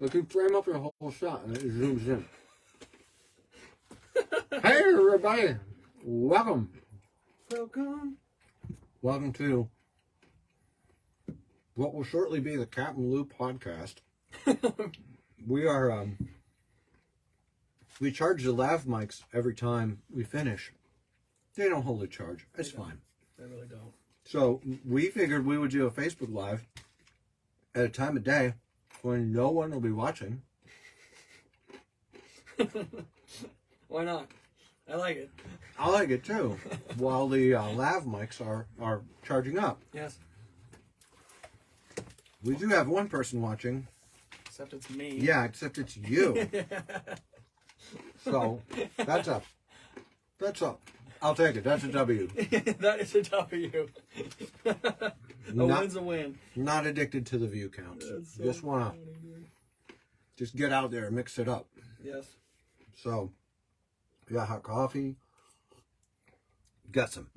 But you frame up your whole shot and it zooms in. Hey everybody! Welcome. Welcome to what will shortly be the CapmLew podcast. We are we charge the lav mics every time we finish. They don't hold a charge. It's fine. They really don't. So we figured we would do a Facebook Live at a time of day when no one will be watching. Why not? I like it. I like it too. While the lav mics are charging up. Yes. We do have one person watching. Except it's me. Yeah, except it's you. So that's up. That's up. I'll take it. That's a W. That is a W. A win's a win. Not addicted to the view counts. So just want to just get out there and mix it up. Yes. So, we got hot coffee. Got some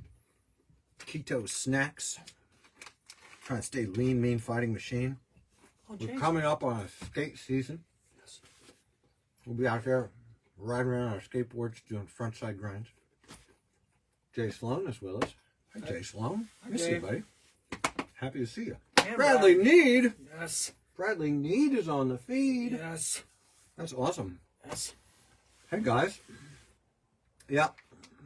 keto snacks. Trying to stay lean, mean, fighting machine. Oh, We're coming up on a skate season. Yes. We'll be out there riding around on our skateboards doing front side grinds. Jay Sloan is with us. Hi, Jay Sloan. Miss you, buddy. Happy to see you. And Bradley Need. Yes. Bradley Need is on the feed. Yes. That's awesome. Yes. Hey, guys. Yeah.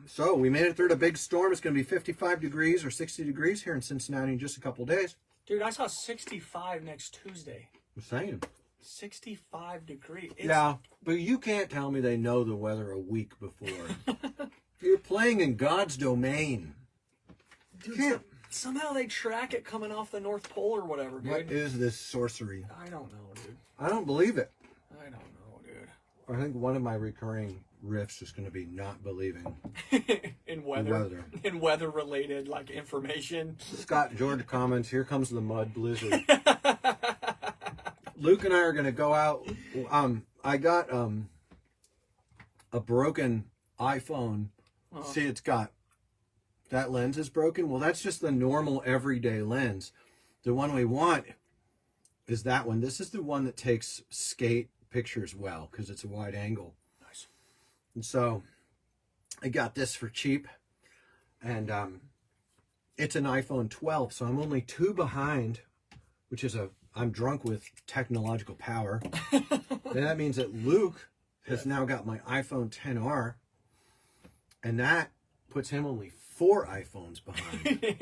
So we made it through the big storm. It's going to be 55 degrees or 60 degrees here in Cincinnati in just a couple days. Dude, I saw 65 next Tuesday. I'm saying. 65 degrees. Yeah, but you can't tell me they know the weather a week before. You're playing in God's domain. Dude, somehow they track it coming off the North Pole or whatever, dude. What is this sorcery? I don't know, dude. I don't believe it. I don't know, dude. I think one of my recurring riffs is going to be not believing in weather. In weather-related, like, information. Scott George comments, here comes the mud blizzard. Luke and I are going to go out. I got a broken iPhone. See, it's got, that lens is broken. Well, that's just the normal everyday lens. The one we want is that one. This is the one that takes skate pictures well because it's a wide angle. Nice. And so I got this for cheap. And it's an iPhone 12, so I'm only 2 behind, which is I'm drunk with technological power. And that means that Luke has now got my iPhone XR. And that puts him only 4 iPhones behind.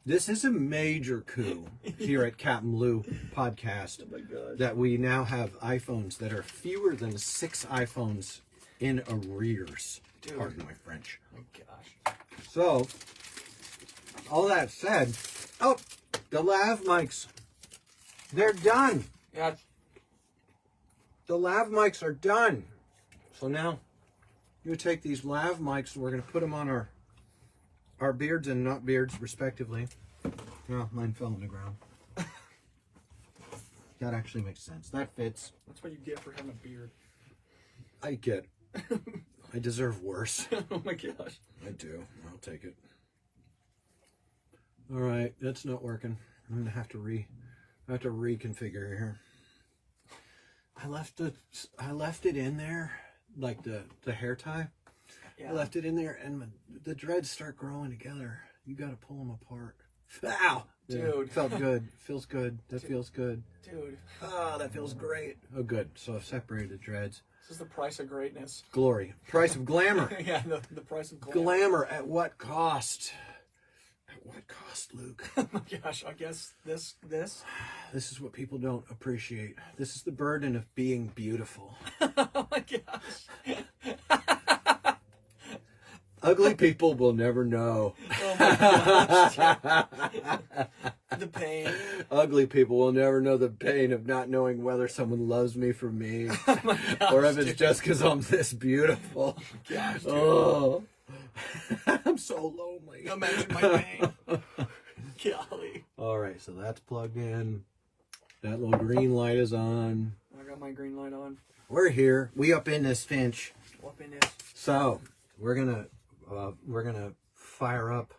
This is a major coup here at CapmLew podcast. Oh my gosh. That we now have iPhones that are fewer than 6 iPhones in arrears. Dude. Pardon my French. Oh my gosh. So, all that said, oh, the lav mics, they're done. Yeah. The lav mics are done. So now, you take these lav mics and we're going to put them on our beards and not beards, respectively. Oh, mine fell on the ground. That actually makes sense. That fits. That's what you get for having a beard. I get. I deserve worse. Oh my gosh. I do. I'll take it. All right, that's not working. I'm gonna have to reconfigure here. I left it in there, like the hair tie. Yeah. I left it in there, and the dreads start growing together. You got to pull them apart. Ow, dude, yeah, felt good. Feels good. That feels good. Dude. Oh, that feels great. Oh, good. So I've separated the dreads. This is the price of greatness. Glory. Price of glamour. Yeah, the price of glamour. Glamour at what cost? At what cost, Luke? Oh my gosh, I guess this. This is what people don't appreciate. This is the burden of being beautiful. Oh my gosh. Ugly people will never know. Oh my gosh. The pain. Ugly people will never know the pain of not knowing whether someone loves me for me, Oh my gosh, or if it's dude. just because I'm this beautiful. Gosh, dude. Oh, I'm so lonely. Imagine my pain. Golly. All right, so that's plugged in. That little green light is on. I got my green light on. We're here. We up in this Finch. Up in this. So we're gonna fire up.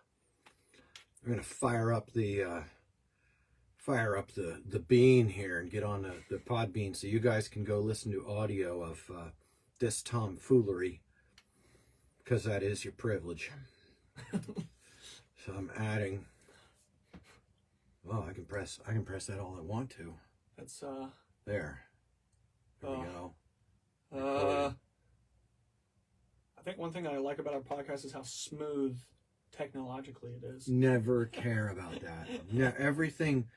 We're gonna fire up the fire up the bean here and get on the Podbean so you guys can go listen to audio of this tomfoolery, because that is your privilege. So I'm adding. Oh, I can press that all I want to. That's There we go. I think one thing I like about our podcast is how smooth technologically it is. Never care about that. Yeah, everything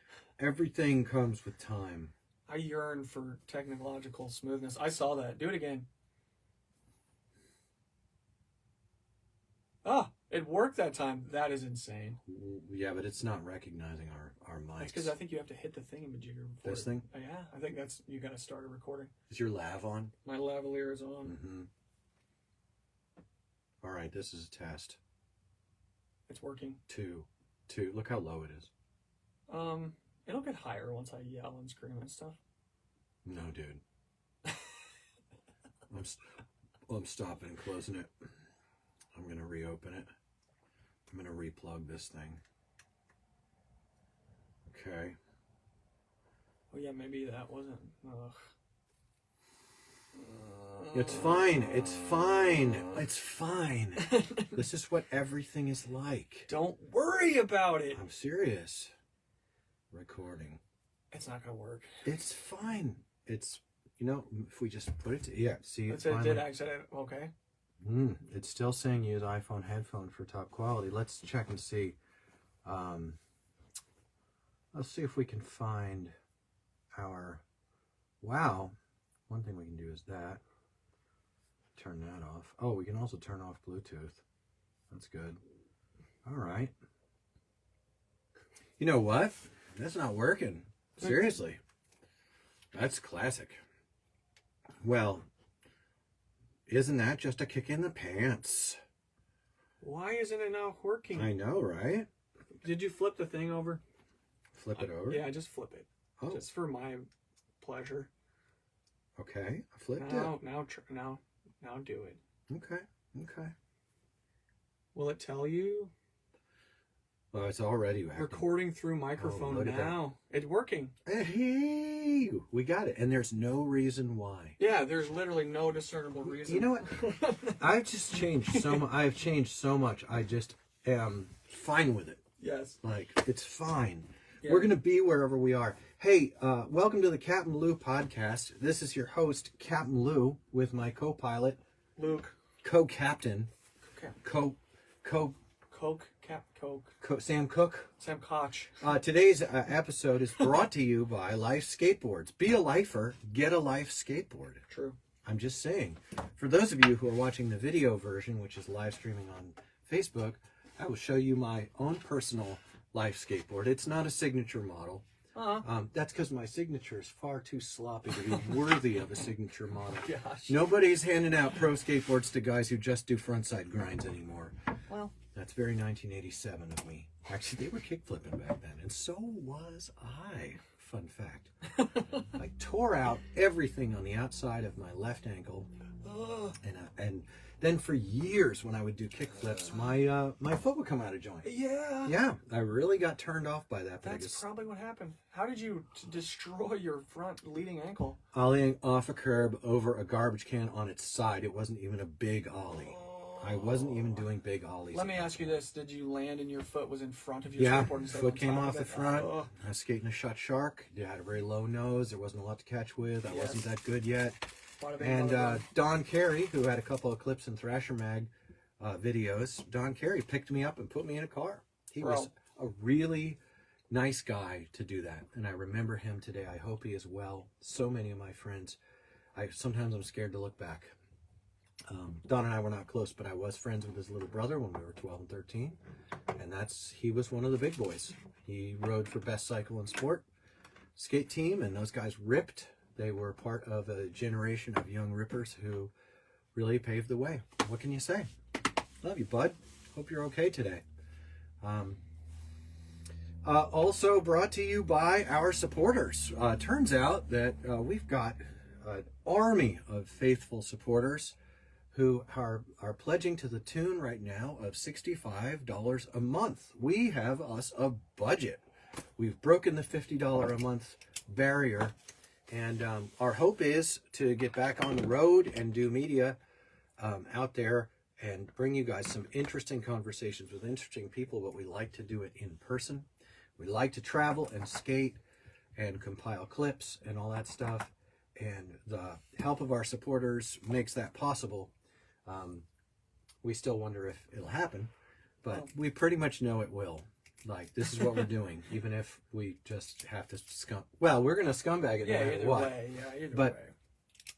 comes with time. I yearn for technological smoothness. I saw that. Do it again. Ah, it worked that time. That is insane. Yeah, but it's not recognizing our mics. That's because I think you have to hit the thingamajigger before. This thing? Yeah, I think that's, you got to start a recording. Is your lav on? My lavalier is on. Mm-hmm. All right, this is a test. It's working. Two. Look how low it is. It'll get higher once I yell and scream and stuff. No, dude. I'm stopping and closing it. I'm gonna reopen it. I'm gonna replug this thing. Okay. Oh yeah, maybe that wasn't. Ugh. It's fine. It's fine. It's fine. This is what everything is like. Don't worry about it. I'm serious. Recording. It's not gonna work. It's fine. It's, if we just put it to, yeah, see it. It did accident. Okay. It's still saying use iPhone headphone for top quality. Let's check and see. Let's see if we can find our, wow. One thing we can do is that. Turn that off. Oh, we can also turn off Bluetooth. That's good. All right. You know what? That's not working. Seriously. That's classic. Well, isn't that just a kick in the pants? Why isn't it now working? I know, right? Did you flip the thing over? Flip it over? Yeah, just flip it. Oh. Just for my pleasure. Okay, I flipped it. Now do it. Okay. Will it tell you? Well, it's already acting. Recording through microphone look at now. It's working. Hey, we got it, and there's no reason why. Yeah, there's literally no discernible reason. You know what? I've just changed so much. I've changed so much. I just am fine with it. Yes. Like, it's fine. Yeah. We're going to be wherever we are. Hey, welcome to the CapmLew podcast. This is your host, CapmLew, with my co-pilot, Luke. Co-captain, Coke. Sam Cook. Sam Koch. Today's episode is brought to you by Life Skateboards. Be a lifer, get a life skateboard. True. I'm just saying. For those of you who are watching the video version, which is live streaming on Facebook, I will show you my own personal life skateboard. It's not a signature model. That's because my signature is far too sloppy to be worthy of a signature model. Gosh. Nobody's handing out pro skateboards to guys who just do frontside grinds anymore. Well, that's very 1987 of me. Actually, they were kickflipping back then, and so was I. Fun fact. I tore out everything on the outside of my left ankle, and then for years when I would do kickflips, my foot would come out of joint. Yeah, I really got turned off by that. That's probably what happened. How did you destroy your front leading ankle? Ollieing off a curb over a garbage can on its side. It wasn't even a big ollie. I wasn't even doing big ollies. Let me ask you this. Did you land and your foot was in front of your skateboard instead foot of came on top off of the it? front. I was skating a shot shark. It had a very low nose. There wasn't a lot to catch with. I wasn't that good yet. And Don Carey, who had a couple of clips in Thrasher Mag videos, Don Carey picked me up and put me in a car. He was a really nice guy to do that. And I remember him today. I hope he is well. So many of my friends. Sometimes I'm scared to look back. Don and I were not close, but I was friends with his little brother when we were 12 and 13. And he was one of the big boys. He rode for Best Cycle and Sport skate team, and those guys ripped. They were part of a generation of young rippers who really paved the way. What can you say? Love you, bud. Hope you're okay today. Also brought to you by our supporters. Turns out that we've got an army of faithful supporters who are pledging to the tune right now of $65 a month. We have us a budget. We've broken the $50 a month barrier. And our hope is to get back on the road and do media out there and bring you guys some interesting conversations with interesting people, but we like to do it in person. We like to travel and skate and compile clips and all that stuff. And the help of our supporters makes that possible. We still wonder if it'll happen, but we pretty much know it will. Like, this is what we're doing, even if we just have to well, we're going to scumbag it no matter what. Either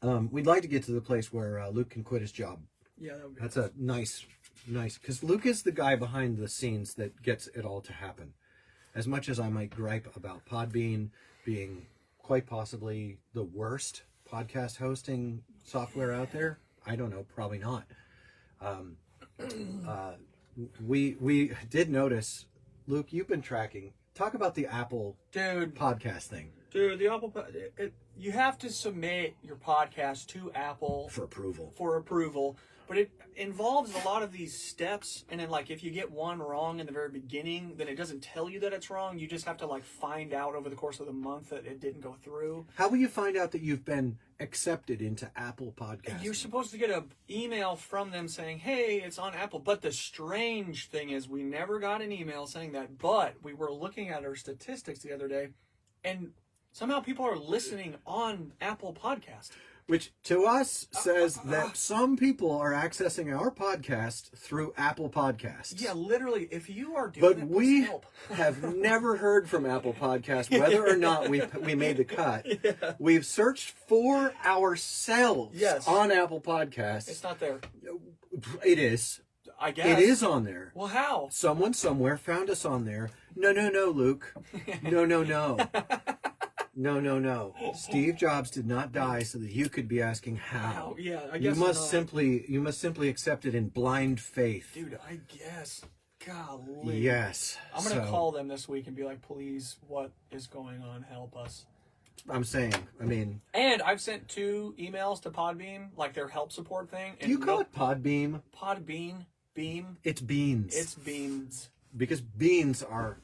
way. We'd like to get to the place where Luke can quit his job. Yeah, that would be That's a nice, because Luke is the guy behind the scenes that gets it all to happen. As much as I might gripe about Podbean being quite possibly the worst podcast hosting software out there, I don't know, probably not. We did notice, Luke, you've been tracking. Talk about the Apple podcast thing. Dude, the Apple, you have to submit your podcast to Apple For approval. But it involves a lot of these steps, and then like if you get one wrong in the very beginning, then it doesn't tell you that it's wrong. You just have to like find out over the course of the month that it didn't go through. How will you find out that you've been accepted into Apple Podcasts? You're supposed to get an email from them saying, hey, it's on Apple. But the strange thing is we never got an email saying that, but we were looking at our statistics the other day, and somehow people are listening on Apple Podcast. Which to us says that some people are accessing our podcast through Apple Podcasts. Yeah, literally, if you are doing But we have never heard from Apple Podcasts, whether or not we made the cut. Yeah. We've searched for ourselves on Apple Podcasts. It's not there. It is. I guess. It is on there. Well, how? Someone somewhere found us on there. No, Luke. No. No. Steve Jobs did not die so that you could be asking how. Yeah, I guess you must simply accept it in blind faith. Dude, I guess. Golly. Yes. I'm going to call them this week and be like, please, what is going on? Help us. I'm saying, And I've sent 2 emails to Podbean, like their help support thing. Do you call it Podbeam? Podbean. Beam. It's beans. It's beans. Because beans are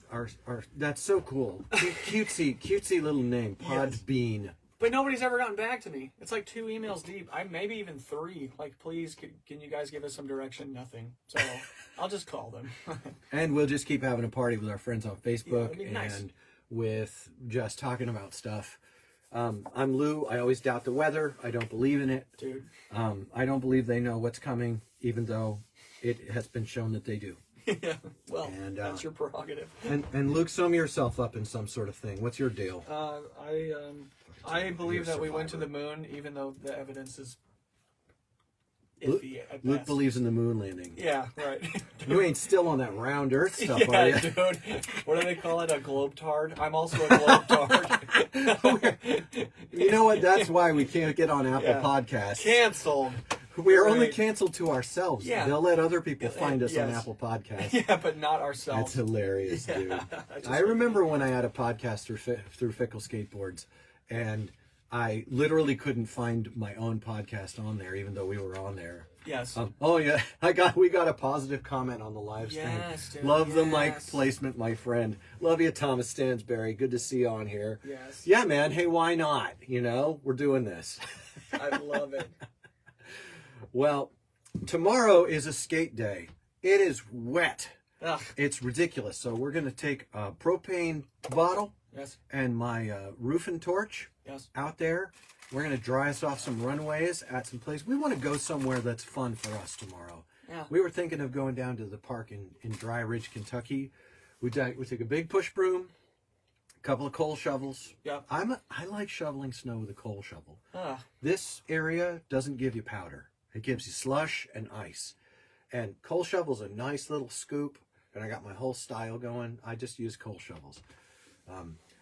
that's so cool. Cutesy little name, Podbean. But nobody's ever gotten back to me. It's like 2 emails deep. Maybe even 3. Like, please, can you guys give us some direction? Nothing. So I'll just call them. And we'll just keep having a party with our friends on Facebook nice. And with just talking about stuff. I'm Lou. I always doubt the weather. I don't believe in it. Dude. I don't believe they know what's coming, even though it has been shown that they do. Yeah, well, that's your prerogative. And Luke, sum yourself up in some sort of thing. What's your deal? I believe that we went to the moon, even though the evidence is iffy at best. Luke believes in the moon landing. Yeah, right. You ain't still on that round Earth stuff, are you? Dude. What do they call it? A globetard? I'm also a globetard. You know what? That's why we can't get on Apple Podcasts. Canceled. We are only canceled to ourselves. Yeah. They'll let other people find us on Apple Podcasts. Yeah, but not ourselves. That's hilarious, dude. I remember when I had a podcast through Fickle Skateboards, and I literally couldn't find my own podcast on there, even though we were on there. Yes. Oh yeah, we got a positive comment on the live stream. Dude, Love the mic placement, my friend. Love you, Thomas Stansberry. Good to see you on here. Yes. Yeah, man. Hey, why not? We're doing this. I love it. Well, tomorrow is a skate day. It is wet. Ugh. It's ridiculous. So we're going to take a propane bottle and my roofing torch out there. We're going to dry us off some runways at some place. We want to go somewhere that's fun for us tomorrow. Yeah. We were thinking of going down to the park in Dry Ridge, Kentucky. We took a big push broom, a couple of coal shovels. Yeah. I like shoveling snow with a coal shovel. Ah. This area doesn't give you powder. It gives you slush and ice. And coal shovel's a nice little scoop, and I got my whole style going. I just use coal shovels.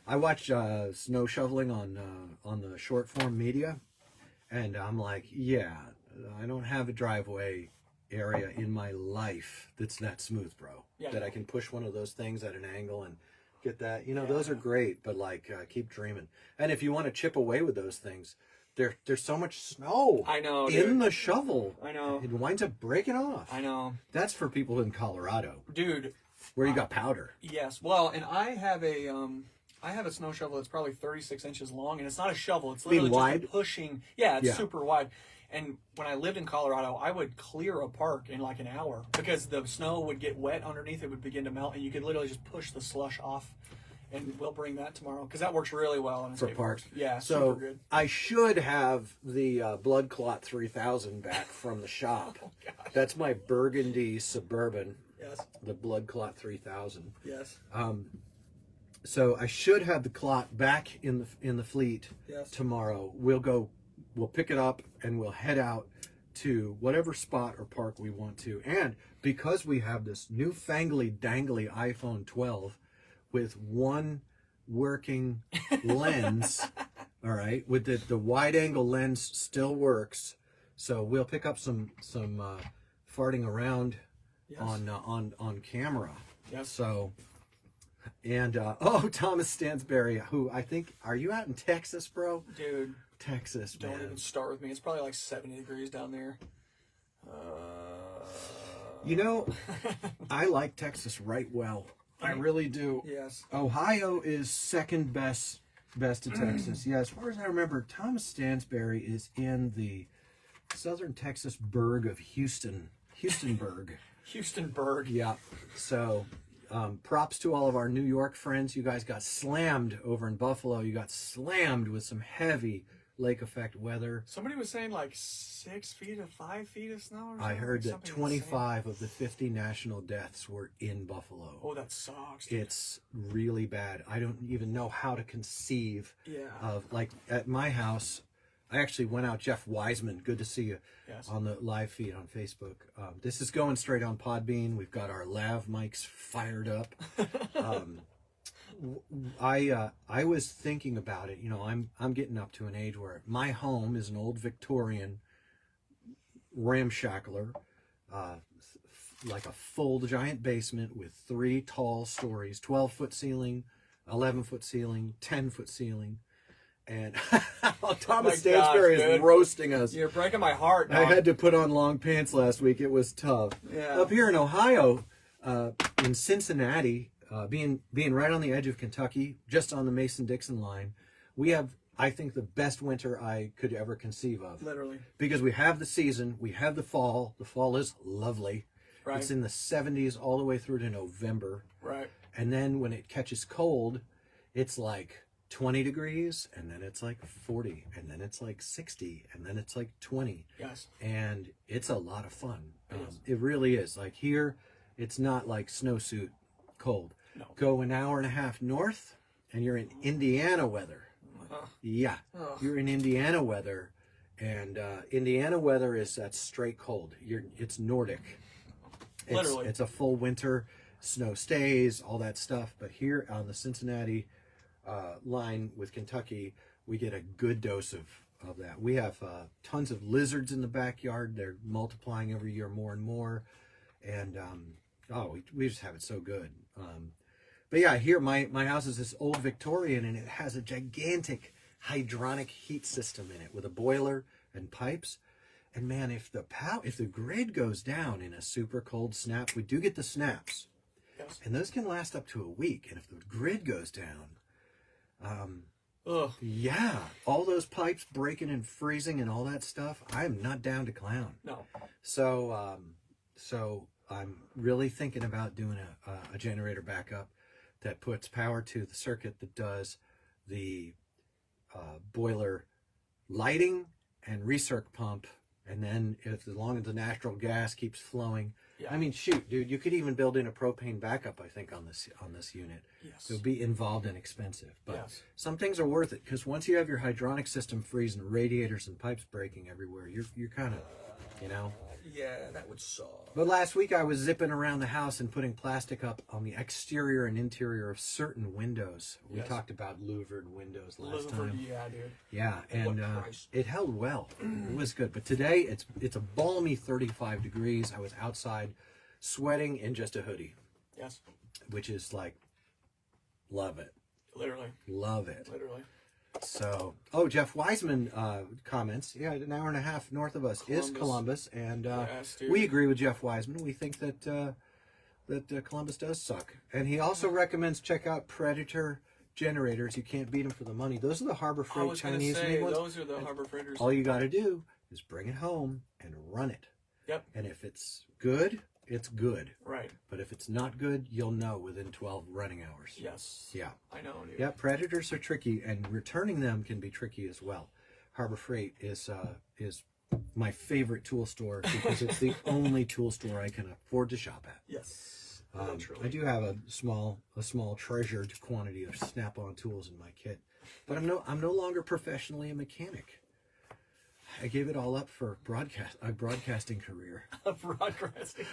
I watch snow shoveling on the short form media, and I'm like, yeah, I don't have a driveway area in my life that's that smooth, bro. Yeah. That I can push one of those things at an angle and get that. Those are great, but keep dreaming. And if you want to chip away with those things, there's so much snow. I know, in the shovel. I know. It winds up breaking off. I know. That's for people in Colorado. Dude, where you got powder. Yes. Well, and I have a snow shovel that's probably 36 inches long, and it's not a shovel. It's literally just wide? a pushing. Yeah, it's Yeah. super wide. And when I lived in Colorado, I would clear a park in like an hour because the snow would get wet underneath. It would begin to melt, and you could literally just push the slush off. And we'll bring that tomorrow because that works really well in a For skate parks. park. Yeah, So super good. I should have the Blood Clot 3000 back from the shop. Oh, gosh. That's my burgundy Suburban, Yes. the Blood Clot 3000. Yes. So I should have the Clot back in the fleet Yes. tomorrow. We'll pick it up and we'll head out to whatever spot or park we want to. And because we have this newfangly dangly iPhone 12 with one working lens, all right, with the wide angle lens still works. So we'll pick up some farting around Yes. on camera. Yes. So, and Thomas Stansberry, who I think, are you out in Texas, bro? Dude, Texas, don't man. even start with me. It's probably like 70 degrees down there. You know, I like Texas right well. I really do. Yes. Ohio is second best to Texas. Yeah, as far as I remember, Thomas Stansberry is in the southern Texas burg of Houstonburg. Houstonburg. Yeah. So, props to all of our New York friends. You guys got slammed over in Buffalo. You got slammed with some heavy lake effect weather. Somebody was saying like 6 feet to 5 feet of snow or something. I heard that Something 25 of the 50 national deaths were in Buffalo. insane. Oh, that sucks. Dude. It's really bad. I don't even know how to conceive Yeah. of, like, at my house, I actually went out, Jeff Wiseman, good to see you Yes. on the live feed on Facebook. This is going straight on Podbean. We've got our lav mics fired up. I was thinking about it. You know, I'm getting up to an age where my home is an old Victorian ramshackler, like a full giant basement with 3 tall stories, 12-foot ceiling, 11-foot ceiling, 10-foot ceiling. And Thomas My gosh, Stansberry is dude. roasting us. You're breaking my heart, I dog. had to put on long pants last week. It was tough. Yeah. Up here in Ohio, in Cincinnati, being right on the edge of Kentucky, just on the Mason-Dixon line, we have, I think, the best winter I could ever conceive of. Literally. Because we have the season, we have the fall. The fall is lovely. Right. It's in the 70s all the way through to November. Right. And then when it catches cold, it's like 20 degrees, and then it's like 40, and then it's like 60, and then it's like 20. Yes. And it's a lot of fun. It is. It really is. Like here, it's not like snowsuit cold. No. Go an hour and a half north, and you're in Indiana weather. Yeah, you're in Indiana weather, and Indiana weather is that straight cold. It's Nordic. Literally. It's a full winter. Snow stays, all that stuff. But here on the Cincinnati line with Kentucky, we get a good dose of that. We have tons of lizards in the backyard. They're multiplying every year more and more. And, we just have it so good. But yeah, here my house is this old Victorian, and it has a gigantic hydronic heat system in it with a boiler and pipes. And man, if the grid goes down in a super cold snap, we do get the snaps. Yes. And those can last up to a week. And if the grid goes down, Ugh. yeah, all those pipes breaking and freezing and all that stuff, I am not down to clown. No. So I'm really thinking about doing a generator backup that puts power to the circuit that does the boiler lighting and recirc pump. And then as long as the natural gas keeps flowing, Yeah. I mean, shoot, dude, you could even build in a propane backup, I think, on this unit. Yes. It would be involved and expensive. But Yes. some things are worth it, because once you have your hydronic system freezing, radiators and pipes breaking everywhere, you're kind of, you know. Yeah, that would suck. But last week I was zipping around the house and putting plastic up on the exterior and interior of certain windows. We Yes. talked about louvered windows last Louvered, time. yeah, dude. Yeah, At what and price? it held well. It was good. But today it's a balmy 35 degrees. I was outside sweating in just a hoodie, Yes. which is like, love it. Literally. Love it. Literally. So, Jeff Wiseman comments. Yeah, an hour and a half north of us is Columbus, and Yes, dude. we agree with Jeff Wiseman. We think that that Columbus does suck. And he also recommends check out Predator generators. You can't beat them for the money. Those are the Harbor I Freight was going to Chinese say, made ones. those are the Harbor Freighters. All you got to do is bring it home and run it. Yep. And if it's good, it's good. Right. But if it's not good, you'll know within 12 running hours. Yes. Yeah. I know, dude. Yeah, Predators are tricky, and returning them can be tricky as well. Harbor Freight is my favorite tool store because it's the only tool store I can afford to shop at. Yes. I do have a small treasured quantity of Snap-on tools in my kit, but I'm no longer professionally a mechanic. I gave it all up for a broadcasting career. A broadcasting.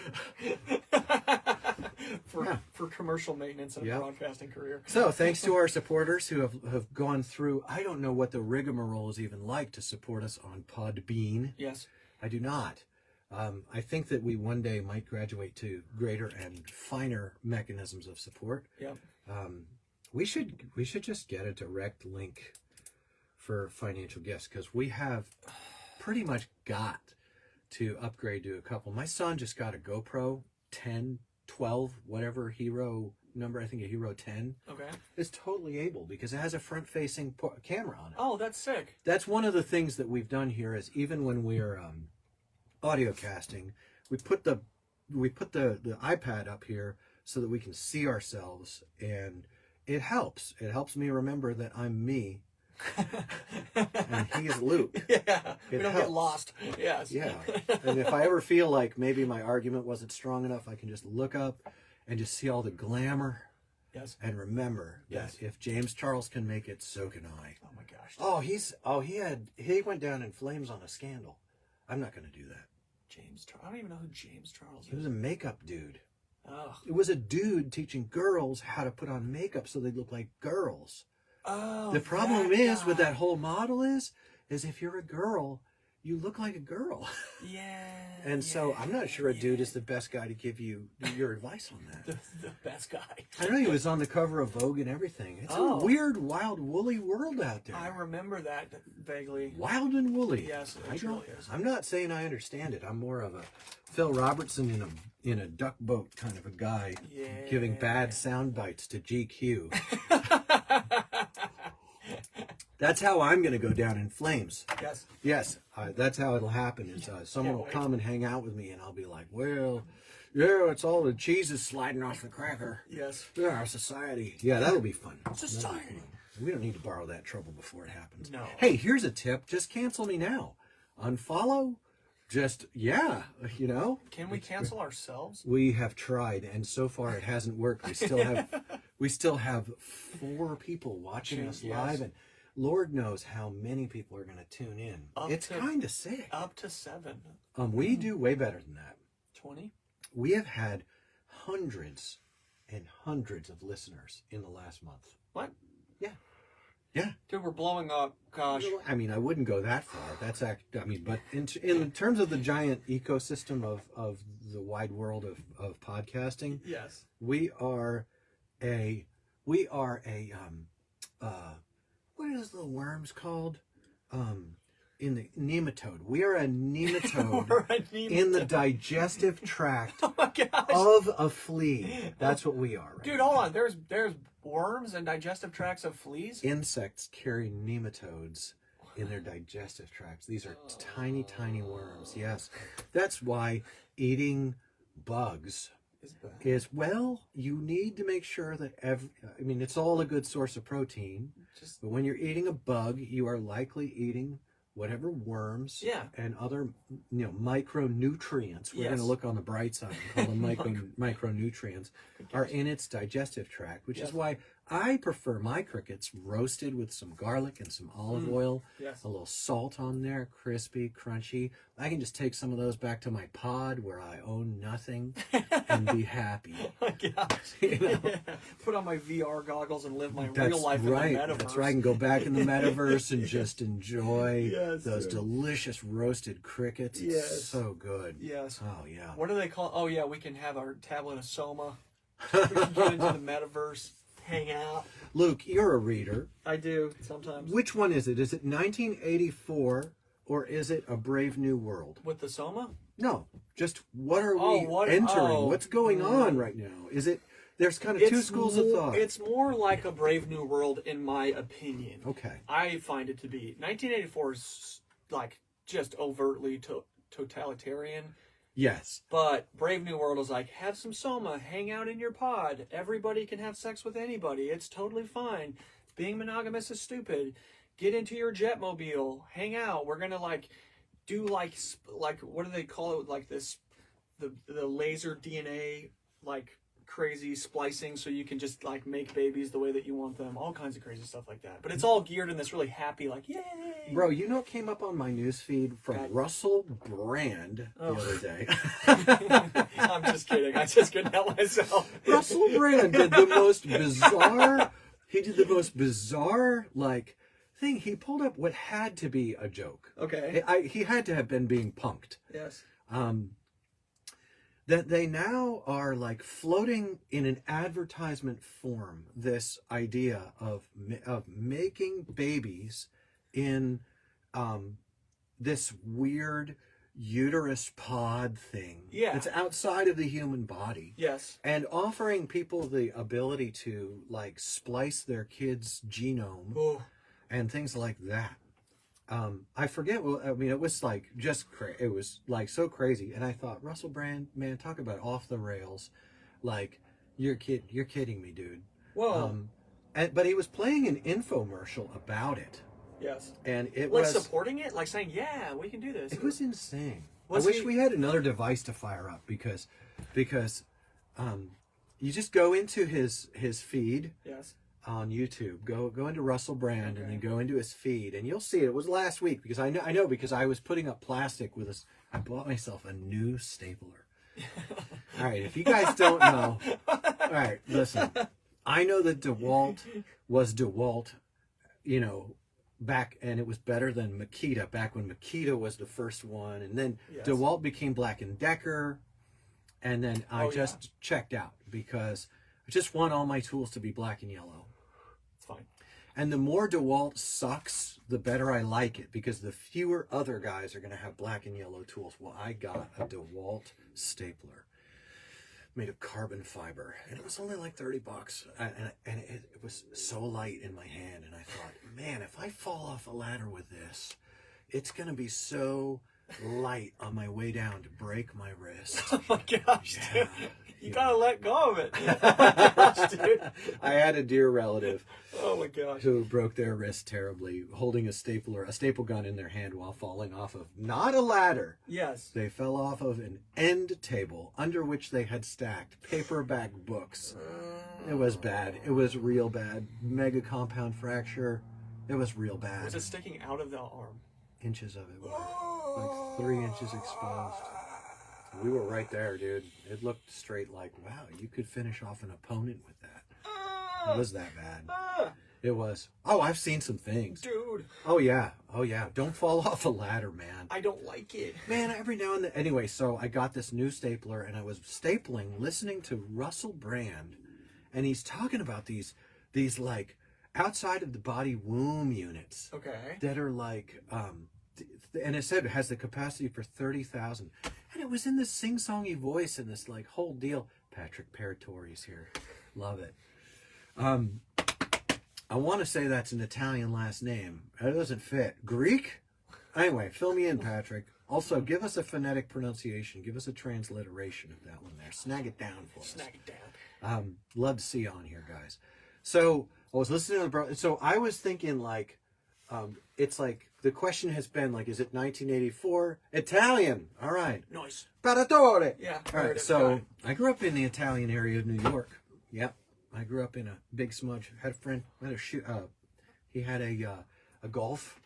For commercial maintenance and a broadcasting career. So thanks to our supporters who have gone through, I don't know what the rigmarole is even like to support us on Podbean. Yes. I do not. I think that we one day might graduate to greater and finer mechanisms of support. Yep. We should just get a direct link for financial gifts because we have pretty much got to upgrade to a couple. My son just got a GoPro 10, 12, whatever hero number, I think a Hero 10. Okay. It's totally able because it has a front-facing camera on it. Oh, that's sick. That's one of the things that we've done here is even when we're audio casting, we put the iPad up here so that we can see ourselves, and it helps. It helps me remember that I'm me. And he is Luke. Yeah, we don't helps. get lost. Yes. Yeah. And if I ever feel like maybe my argument wasn't strong enough, I can just look up and just see all the glamour. Yes. And remember that if James Charles can make it, so can I. Oh my gosh. He went down in flames on a scandal. I'm not going to do that. James Charles. I don't even know who James Charles is. He was a makeup dude. Oh. It was a dude teaching girls how to put on makeup so they look like girls. Oh, the problem is with that whole model is if you're a girl, you look like a girl. Yeah. And so I'm not sure a dude is the best guy to give you your advice on that. The best guy. I know he was on the cover of Vogue and everything. It's a weird, wild, woolly world out there. I remember that vaguely. Wild and woolly. Yes, it really is. I'm not saying I understand it. I'm more of a Phil Robertson in a duck boat kind of a guy, giving bad sound bites to GQ. That's how I'm going to go down in flames. Yes. Yes, that's how it'll happen. Is someone will come and hang out with me, and I'll be like, well, yeah, it's all the cheese is sliding off the cracker. Yes. Yeah, our society. Yeah, that'll be fun. Society. We don't need to borrow that trouble before it happens. No. Hey, here's a tip. Just cancel me now. Unfollow. Just, Can we cancel ourselves? We have tried, and so far it hasn't worked. We still have 4 people watching us live, and Lord knows how many people are going to tune in. It's kind of sick. Up to 7. We do way better than that. 20? We have had hundreds and hundreds of listeners in the last month. What? Yeah. Yeah. Dude, we're blowing up. Gosh. I mean, I wouldn't go that far. That's but in terms of the giant ecosystem of the wide world of podcasting, yes, we are a what is the worms called? In the nematode. We are a nematode, in the digestive tract of a flea. That's what we are. Right Dude, now. hold on. There's worms and digestive tracts of fleas? Insects carry nematodes in their digestive tracts. These are tiny, tiny worms. Yes. That's why eating bugs is, well, you need to make sure that it's all a good source of protein. But when you're eating a bug, you are likely eating whatever worms and other micronutrients, we're going to look on the bright side and call them micronutrients, are in its digestive tract, which is why I prefer my crickets roasted with some garlic and some olive oil, a little salt on there, crispy, crunchy. I can just take some of those back to my pod where I own nothing and be happy. Oh my gosh. Put on my VR goggles and live my real life in the metaverse. That's right. I can go back in the metaverse and just enjoy those delicious roasted crickets. It's so good. Yes. Oh, yeah. What do they call? Oh, yeah, we can have our tablet of Soma. We can get into the metaverse, hang out. Luke, you're a reader. I do, sometimes. Which one is it? Is it 1984 or is it A Brave New World? With the Soma? No, just what are Oh, we what- entering? oh. What's going on right now? Is it? There's kind of two schools of thought. It's more like a Brave New World, in my opinion. Okay. I find it to be. 1984 is like just overtly totalitarian. Yes. But Brave New World is like, have some soma, hang out in your pod. Everybody can have sex with anybody. It's totally fine. Being monogamous is stupid. Get into your jetmobile, hang out. We're gonna like do like what do they call it? Like this, the laser DNA like crazy splicing, so you can just like make babies the way that you want them. All kinds of crazy stuff like that. But it's all geared in this really happy, like, yay. Bro, you know what came up on my newsfeed from God. Russell Brand the other day? I'm just kidding. I just couldn't help myself. Russell Brand did the most bizarre. He did the most bizarre like thing. He pulled up what had to be a joke. Okay. He had to have been being punked. Yes. That they now are like floating in an advertisement form this idea of making babies in this weird uterus pod thing. Yeah. It's outside of the human body. Yes. And offering people the ability to like splice their kid's genome Oh. and things like that. I forget. Well, I mean, it was like just it was like so crazy. And I thought, Russell Brand, man, talk about off the rails. Like you're kidding me, dude. Whoa. But he was playing an infomercial about it, Yes. and it Like was supporting it, like saying, "Yeah, we can do this." it was insane. Was I wish he- we had another device to fire up because you just go into his feed Yes. on YouTube. Go into Russell Brand and Okay. then go into his feed, and you'll see it. It was last week because I know because I was putting up plastic with this. I bought myself a new stapler. All right, if you guys don't know, all right, listen. I know that DeWalt was DeWalt, you know, back, and it was better than Makita back when Makita was the first one, and then Yes. DeWalt became Black and Decker, and then I Oh, just checked out because I just want all my tools to be black and yellow. It's fine. And the more DeWalt sucks, the better I like it because the fewer other guys are going to have black and yellow tools. Well, I got a DeWalt stapler made of carbon fiber, and it was only like $30. And it was so light in my hand, and I thought, man, if I fall off a ladder with this, it's going to be so light on my way down to break my wrist. Oh my gosh, Yeah. dude. You gotta let go of it. Oh my gosh, dude. I had a dear relative Oh my gosh. who broke their wrist terribly holding a staple gun in their hand while falling off of not a ladder. Yes. They fell off of an end table under which they had stacked paperback books. It was bad. It was real bad. Mega compound fracture. It was real bad. Was it sticking out of the arm? Inches of it were like 3 inches exposed. We were right there, dude. It looked straight like, wow, you could finish off an opponent with that. It was that bad. Ah, It was. Oh, I've seen some things. dude, Oh, yeah. Oh, yeah. Don't fall off a ladder, man. I don't like it. Man, every now and then. Anyway, so I got this new stapler and I was stapling, listening to Russell Brand, and he's talking about these like outside of the body womb units Okay. that are like, and it said it has the capacity for 30,000. And it was in this sing-songy voice and this like whole deal. Patrick Paratori's here. Love it. I want to say that's an Italian last name. It doesn't fit. Greek? Anyway, fill me in, Patrick. Also, give us a phonetic pronunciation. Give us a transliteration of that one there. Snag it down for us. Snag it down. Love to see you on here, guys. So I was listening to the bro. So I was thinking like, it's like the question has been like, is it 1984? Italian. All right. Nice. Paratore. Yeah. All heard right. it. So I grew up in the Italian area of New York. Yep. I grew up in a big smudge. Had a friend. He had a golf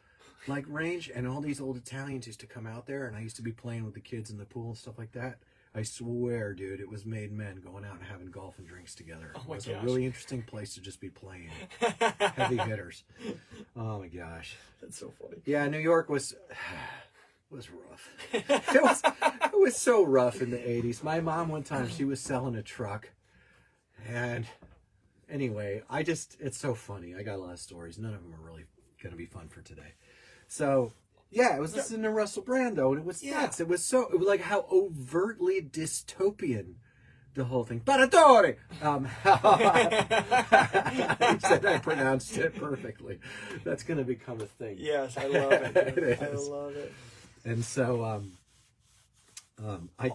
like range, and all these old Italians used to come out there, and I used to be playing with the kids in the pool and stuff like that. I swear, dude, it was made men going out and having golf and drinks together. Oh It my was gosh. a really interesting place to just be playing. Heavy hitters. Oh my gosh. That's so funny. Yeah, New York was rough. It was so rough in the 80s. My mom one time, she was selling a truck, and anyway, it's so funny. I got a lot of stories. None of them are really going to be fun for today. So Yeah, it was listening to Russell Brand though, and it was nuts. It was like how overtly dystopian the whole thing. Paratore! He said I pronounced it perfectly. That's going to become a thing. Yes, I love it. It I is. love it. And so, I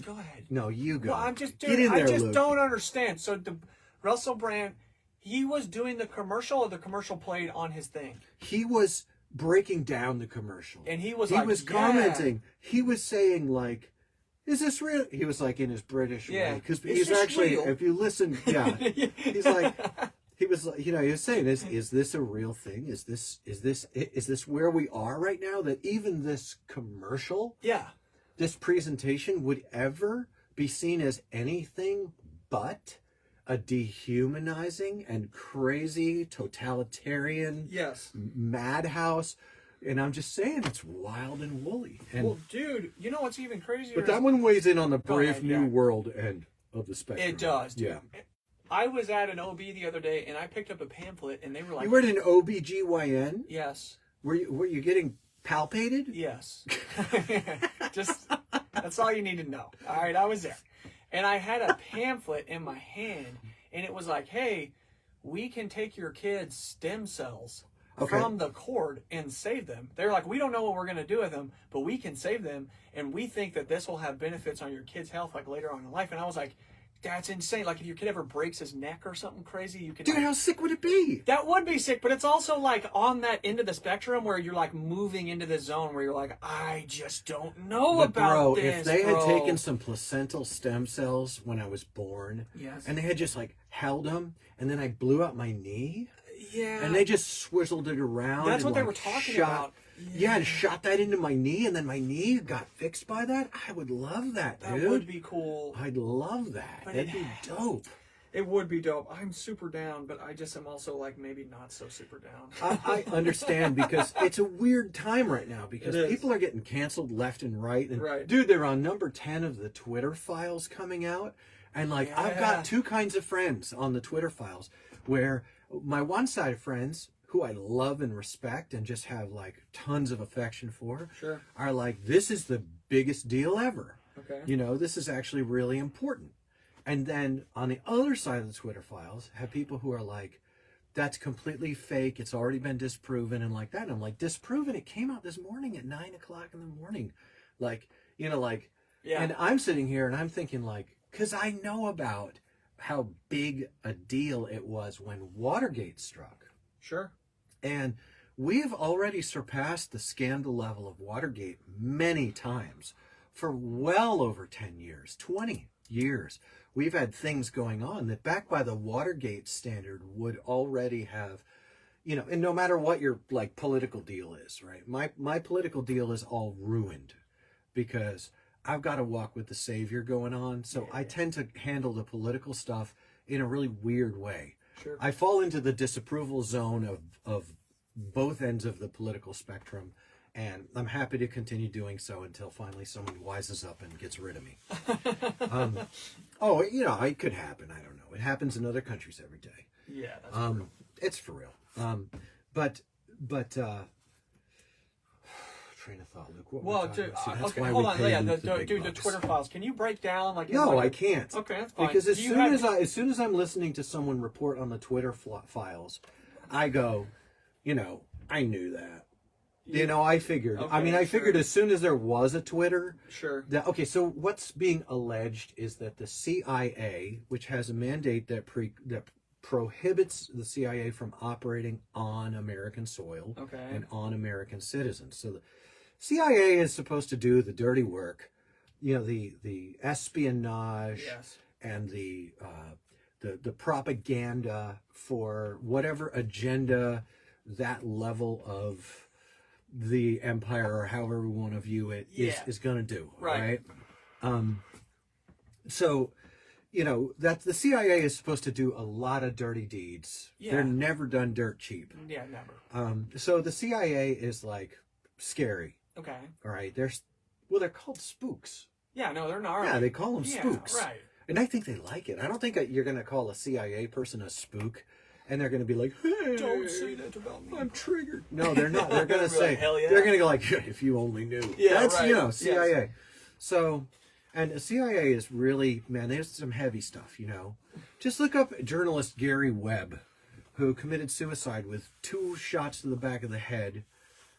Go ahead. no, you go. Well, I'm just, dude, Get in there, I just Luke. don't understand. So the Russell Brand, he was doing the commercial, or the commercial played on his thing, He was breaking down the commercial, and he was commenting. He was saying like, "Is this real?" He was like in his British way, because he's actually, real? if you listen, he's like, he was like, he was saying, "Is this a real thing? Is this where we are right now? That even this commercial, this presentation would ever be seen as anything but a dehumanizing and crazy totalitarian madhouse." And I'm just saying, it's wild and woolly. And, well, dude, you know what's even crazier? but that one weighs in on the brave new world end of the spectrum. It does, dude. Yeah. I was at an OB the other day, and I picked up a pamphlet, and they were like, You were at an OBGYN? yes. Were you getting palpated? Yes. Just, that's all you need to know. All right, I was there. And I had a pamphlet in my hand, and it was like, hey, we can take your kids' stem cells from the cord and save them. They're like, we don't know what we're going to do with them, but we can save them, and we think that this will have benefits on your kid's health like later on in life. And I was like, that's insane. Like, if your kid ever breaks his neck or something crazy, you can... Dude, how sick would it be? That would be sick, but it's also like on that end of the spectrum where you're like moving into the zone where you're like, I just don't know about this, if they had taken some placental stem cells when I was born, and they had just like held them, and then I blew out my knee, and they just swizzled it around. That's and what they like were talking shot, about. Yeah, and shot that into my knee, and then my knee got fixed by that. I would love that, dude. That would be cool. I'd love that. But That'd be dope. It would be dope. I'm super down, but I just am also like maybe not so super down. I understand, because it's a weird time right now, because people are getting canceled left and right. And dude, they're on number 10 of the Twitter files coming out. And like, I've got two kinds of friends on the Twitter files, where my one side of friends, who I love and respect and just have like tons of affection for, are like, this is the biggest deal ever. This is actually really important. And then on the other side of the Twitter files, have people who are like, that's completely fake. It's already been disproven, and like that. And I'm like, disproven? It came out this morning at 9 o'clock in the morning. Like, and I'm sitting here and I'm thinking like, because I know about how big a deal it was when Watergate struck. And we've already surpassed the scandal level of Watergate many times. For well over 10 years, 20 years, we've had things going on that back by the Watergate standard would already have, and no matter what your like political deal is, right? My political deal is all ruined because I've got to walk with the savior going on. So I tend to handle the political stuff in a really weird way. I fall into the disapproval zone of both ends of the political spectrum, and I'm happy to continue doing so until finally someone wises up and gets rid of me. It could happen. I don't know. It happens in other countries every day. Yeah, that's for real. It's for real. But train of thought, Luke. Dude, okay, hold on. Yeah, the Twitter files. Can you break down like? No, I can't. Okay, that's fine. Because as soon as I'm listening to someone report on the Twitter files, I go, I knew that. I figured. Okay, I figured as soon as there was a Twitter. Okay, so what's being alleged is that the CIA, which has a mandate that prohibits the CIA from operating on American soil and on American citizens. So the CIA is supposed to do the dirty work, the espionage and the propaganda for whatever agenda that level of the empire, or however we want to view it, is going to do. Right. So, that the CIA is supposed to do a lot of dirty deeds. They're never done dirt cheap. Yeah, never. So the CIA is like scary. Okay. All right. They're called spooks. Yeah, no, they're not. Yeah, they call them spooks. Right. And I think they like it. I don't think you're going to call a CIA person a spook and they're going to be like, hey, Don't say that about me. I'm triggered. No, they're not. They're going to say, like, hell yeah. they're going to go like, if you only knew. Yeah, That's, right. you know, CIA. Yes. So, and the CIA is really, man, there's some heavy stuff, you know. Just look up journalist Gary Webb, who committed suicide with 2 shots to the back of the head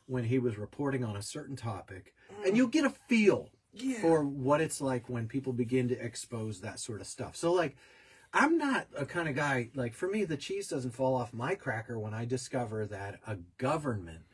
when he was reporting on a certain topic. And you'll get a feel for what it's like when people begin to expose that sort of stuff. So, like, I'm not a kind of guy, like, for me, the cheese doesn't fall off my cracker when I discover that a government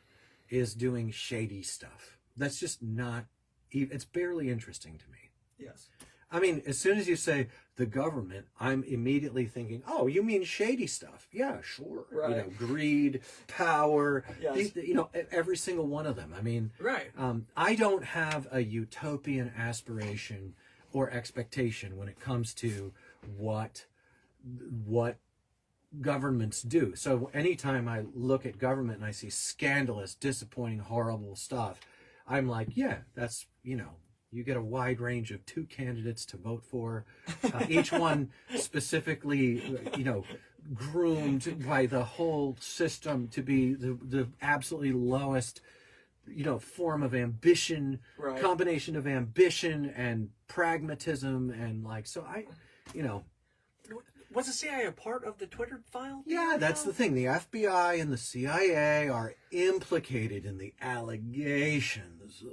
is doing shady stuff. That's just not, it's barely interesting to me. Yes. I mean, as soon as you say the government, I'm immediately thinking, oh, you mean shady stuff? Yeah, sure. Right. You know, greed, power, Yes. you know, every single one of them. I mean, Right. I don't have a utopian aspiration or expectation when it comes to what governments do. So anytime I look at government and I see scandalous, disappointing, horrible stuff, I'm like, yeah, that's, you know, you get a wide range of 2 candidates to vote for, each one specifically, you know, groomed by the whole system to be the absolutely lowest, you know, form of ambition, Right. combination of ambition and pragmatism. And like, so I, you know, Was the CIA a part of the Twitter file? yeah, that's the thing. The FBI and the CIA are implicated in the allegations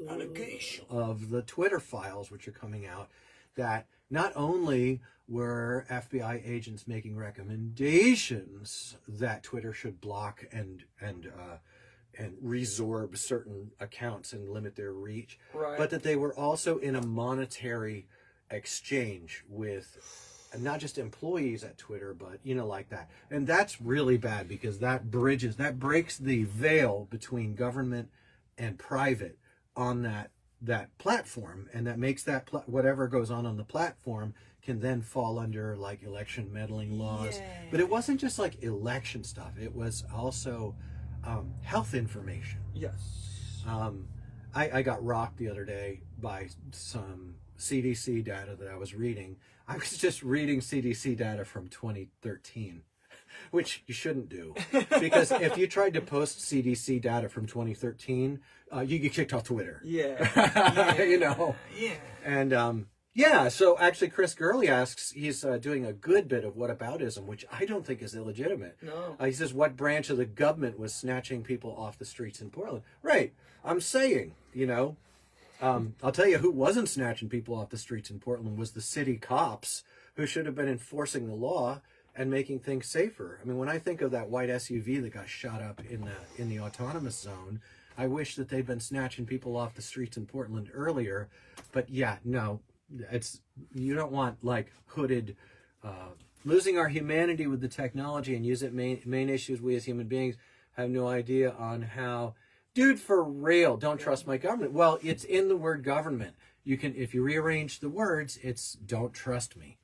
of the Twitter files, which are coming out, that not only were FBI agents making recommendations that Twitter should block and resorb certain accounts and limit their reach, Right. but that they were also in a monetary exchange with not just employees at Twitter, but, you know, like that. And that's really bad because that breaks the veil between government and private on that platform. And that makes that, whatever goes on the platform can then fall under like election meddling laws. Yeah. But it wasn't just like election stuff. It was also health information. Yes. I got rocked the other day by some CDC data that I was reading. I was just reading CDC data from 2013, which you shouldn't do. Because if you tried to post CDC data from 2013, you get kicked off Twitter. Yeah. You know? Yeah. And yeah, so actually Chris Gurley asks, he's doing a good bit of whataboutism, which I don't think is illegitimate. No. He says, what branch of the government was snatching people off the streets in Portland? Right. I'm saying, you know, I'll tell you who wasn't snatching people off the streets in Portland was the city cops, who should have been enforcing the law and making things safer. I mean, when I think of that white SUV that got shot up in the autonomous zone, I wish that they'd been snatching people off the streets in Portland earlier. But yeah, no, you don't want like hooded, losing our humanity with the technology and use it main issues we as human beings have no idea on how. Dude, for real, don't trust my government. Well, it's in the word government. You can, if you rearrange the words, it's don't trust me.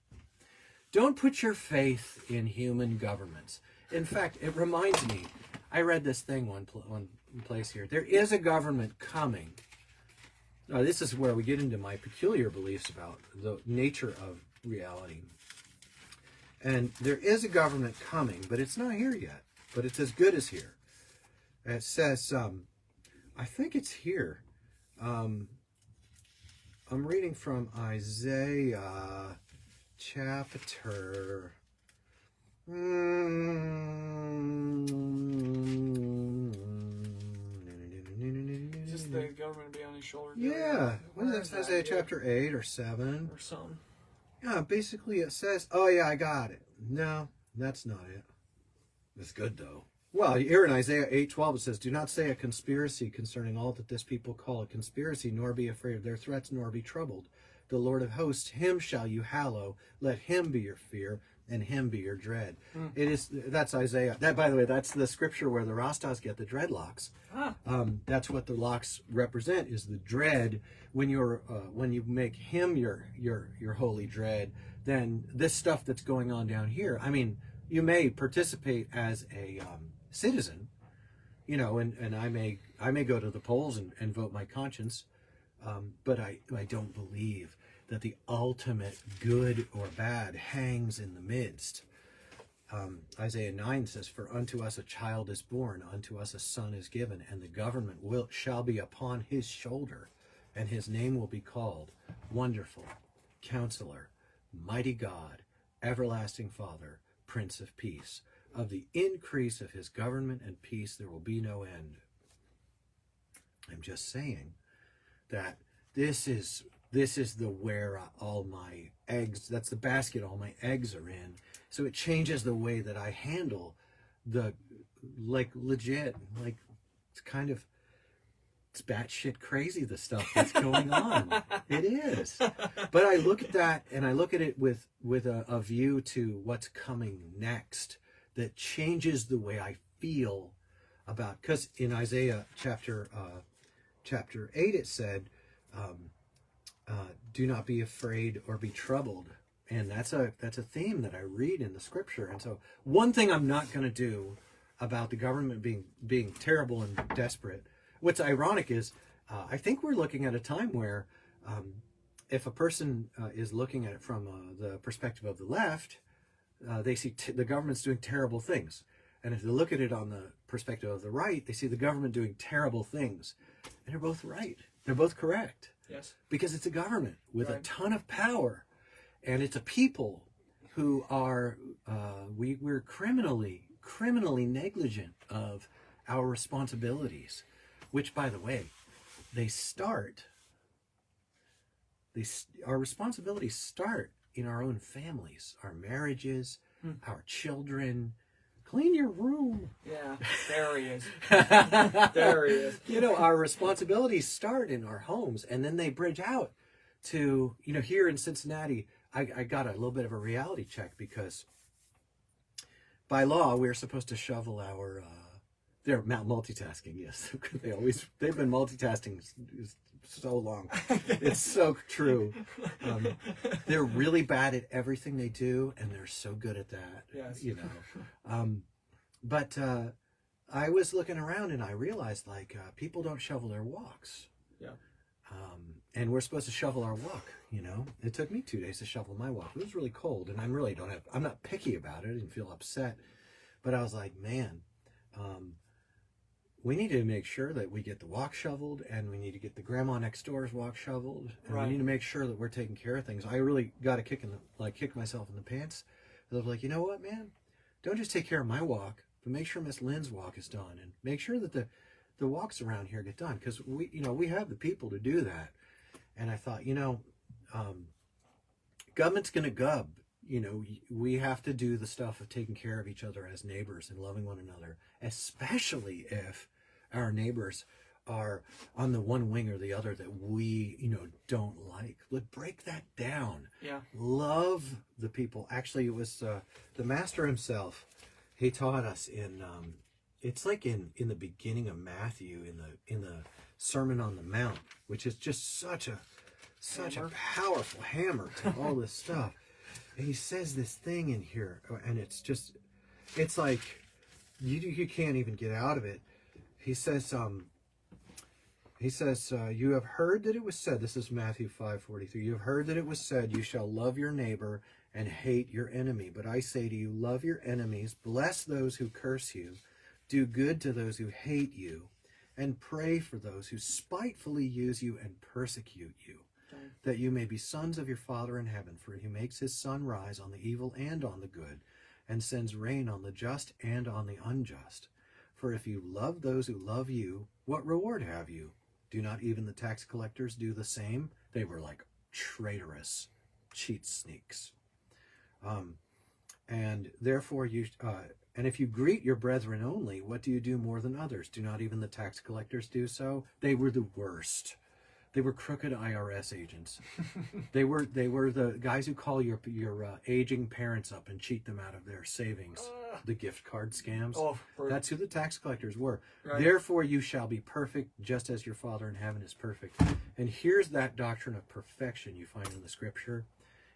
Don't put your faith in human governments. In fact, it reminds me, I read this thing one place here. There is a government coming. Now, this is where we get into my peculiar beliefs about the nature of reality. And there is a government coming, but it's not here yet. But it's as good as here. And it says, I think it's here. I'm reading from Isaiah chapter. Is this the government be on his shoulder? Yeah. What Where is is that? that Isaiah here? chapter 8 or 7. Or something. Yeah, basically it says, oh yeah, I got it. No, that's not it. It's good though. Well, here in Isaiah 8:12 it says, do not say a conspiracy concerning all that this people call a conspiracy, nor be afraid of their threats, nor be troubled. The Lord of hosts, him shall you hallow. Let him be your fear, and him be your dread. That's Isaiah. That, by the way, that's the scripture where the Rastas get the dreadlocks. That's what the locks represent, is the dread. When you make him your holy dread, then this stuff that's going on down here, I mean, you may participate as a citizen, you know, and I may go to the polls and vote my conscience, but I don't believe that the ultimate good or bad hangs in the midst. Isaiah 9 says, "For unto us a child is born, unto us a son is given, and the government shall be upon his shoulder, and his name will be called Wonderful, Counselor, Mighty God, Everlasting Father, Prince of Peace. Of the increase of his government and peace there will be no end." I'm just saying that this is the where all my eggs, that's the basket all my eggs are in. So it changes the way that I handle the, like, legit, like, it's kind of, it's batshit crazy, the stuff that's going on. It is. But I look at that, and I look at it with a view to what's coming next that changes the way I feel about, because in Isaiah chapter 8 it said, do not be afraid or be troubled. And that's a theme that I read in the scripture. And so one thing I'm not going to do about the government being terrible and desperate, what's ironic is I think we're looking at a time where if a person is looking at it from the perspective of the left, they see the government's doing terrible things. And if they look at it on the perspective of the right, they see the government doing terrible things. And they're both right. They're both correct. Yes. Because it's a government with right. a ton of power. And it's a people who are, we're criminally negligent of our responsibilities, which, by the way, our responsibilities start in our own families, our marriages, our children. Clean your room. Yeah, there he is. There he is. You know, our responsibilities start in our homes, and then they bridge out to, you know, here in Cincinnati, I got a little bit of a reality check because by law, we're supposed to shovel our, they're multitasking, yes. They've been multitasking so long. It's so true. They're really bad at everything they do, and they're so good at that. Yes. You know. But I was looking around and I realized, like, people don't shovel their walks. Yeah. And we're supposed to shovel our walk, you know. It took me 2 days to shovel my walk. It was really cold, and I'm not picky about it. I didn't feel upset. But I was like, man, we need to make sure that we get the walk shoveled, and we need to get the grandma next door's walk shoveled, and right. we need to make sure that we're taking care of things. I really got a kick myself in the pants. I was like, you know what, man? Don't just take care of my walk, but make sure Miss Lynn's walk is done, and make sure that the walks around here get done, because we have the people to do that. And I thought, government's gonna gub. You know, we have to do the stuff of taking care of each other as neighbors and loving one another, especially if our neighbors are on the one wing or the other that we, don't like. Let's break that down. Yeah. Love the people. Actually, it was the master himself. He taught us in, it's like in the beginning of Matthew, in the Sermon on the Mount, which is just such a powerful hammer to all this stuff. And he says this thing in here, and it's like you can't even get out of it. He says, you have heard that it was said, this is Matthew 5:43, you have heard that it was said, you shall love your neighbor and hate your enemy. But I say to you, love your enemies, bless those who curse you, do good to those who hate you, and pray for those who spitefully use you and persecute you, that you may be sons of your Father in heaven. For he makes his sun rise on the evil and on the good, and sends rain on the just and on the unjust. For if you love those who love you, what reward have you? Do not even the tax collectors do the same? They were like traitorous cheat sneaks. And therefore and if you greet your brethren only, what do you do more than others? Do not even the tax collectors do so? They were the worst. They were crooked IRS agents. They were the guys who call your aging parents up and cheat them out of their savings. The gift card scams. That's who the tax collectors were. Right. Therefore you shall be perfect, just as your Father in heaven is perfect. And here's that doctrine of perfection you find in the scripture.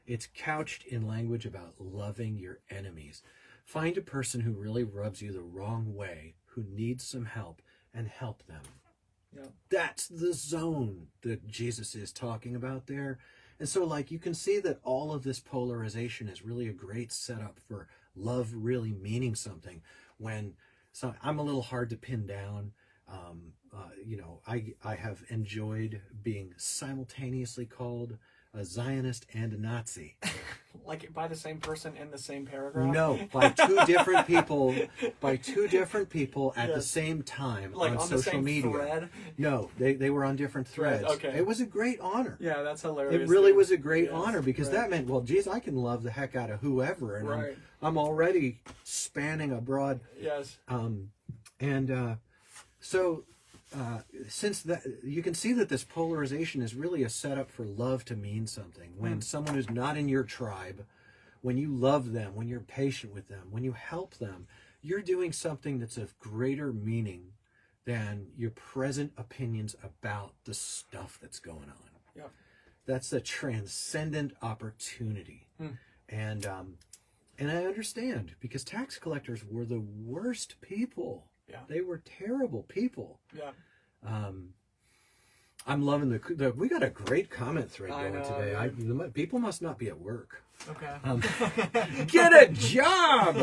It's couched in language about loving your enemies. Find a person who really rubs you the wrong way, who needs some help, and help them. Yeah. That's the zone that Jesus is talking about there. And so, like, you can see that all of this polarization is really a great setup for love really meaning something. So I'm a little hard to pin down. I have enjoyed being simultaneously called a Zionist and a Nazi. Like by the same person in the same paragraph? No, by two different people, at the Yes. same time Like on on the social same media. thread? No, they were on different threads. Okay. It was a great honor. Yeah, that's hilarious. It really dude. was a great Yes, honor because right. that meant, well, geez, I can love the heck out of whoever, and Right. I'm already spanning a broad. Yes. Since that, you can see that this polarization is really a setup for love to mean something. When someone who's not in your tribe, when you love them, when you're patient with them, when you help them, you're doing something that's of greater meaning than your present opinions about the stuff that's going on. Yep. That's a transcendent opportunity. And I understand, because tax collectors were the worst people. Yeah. They were terrible people. Yeah. I'm loving we got a great comment thread I going know, today. People must not be at work. Okay. Get a job!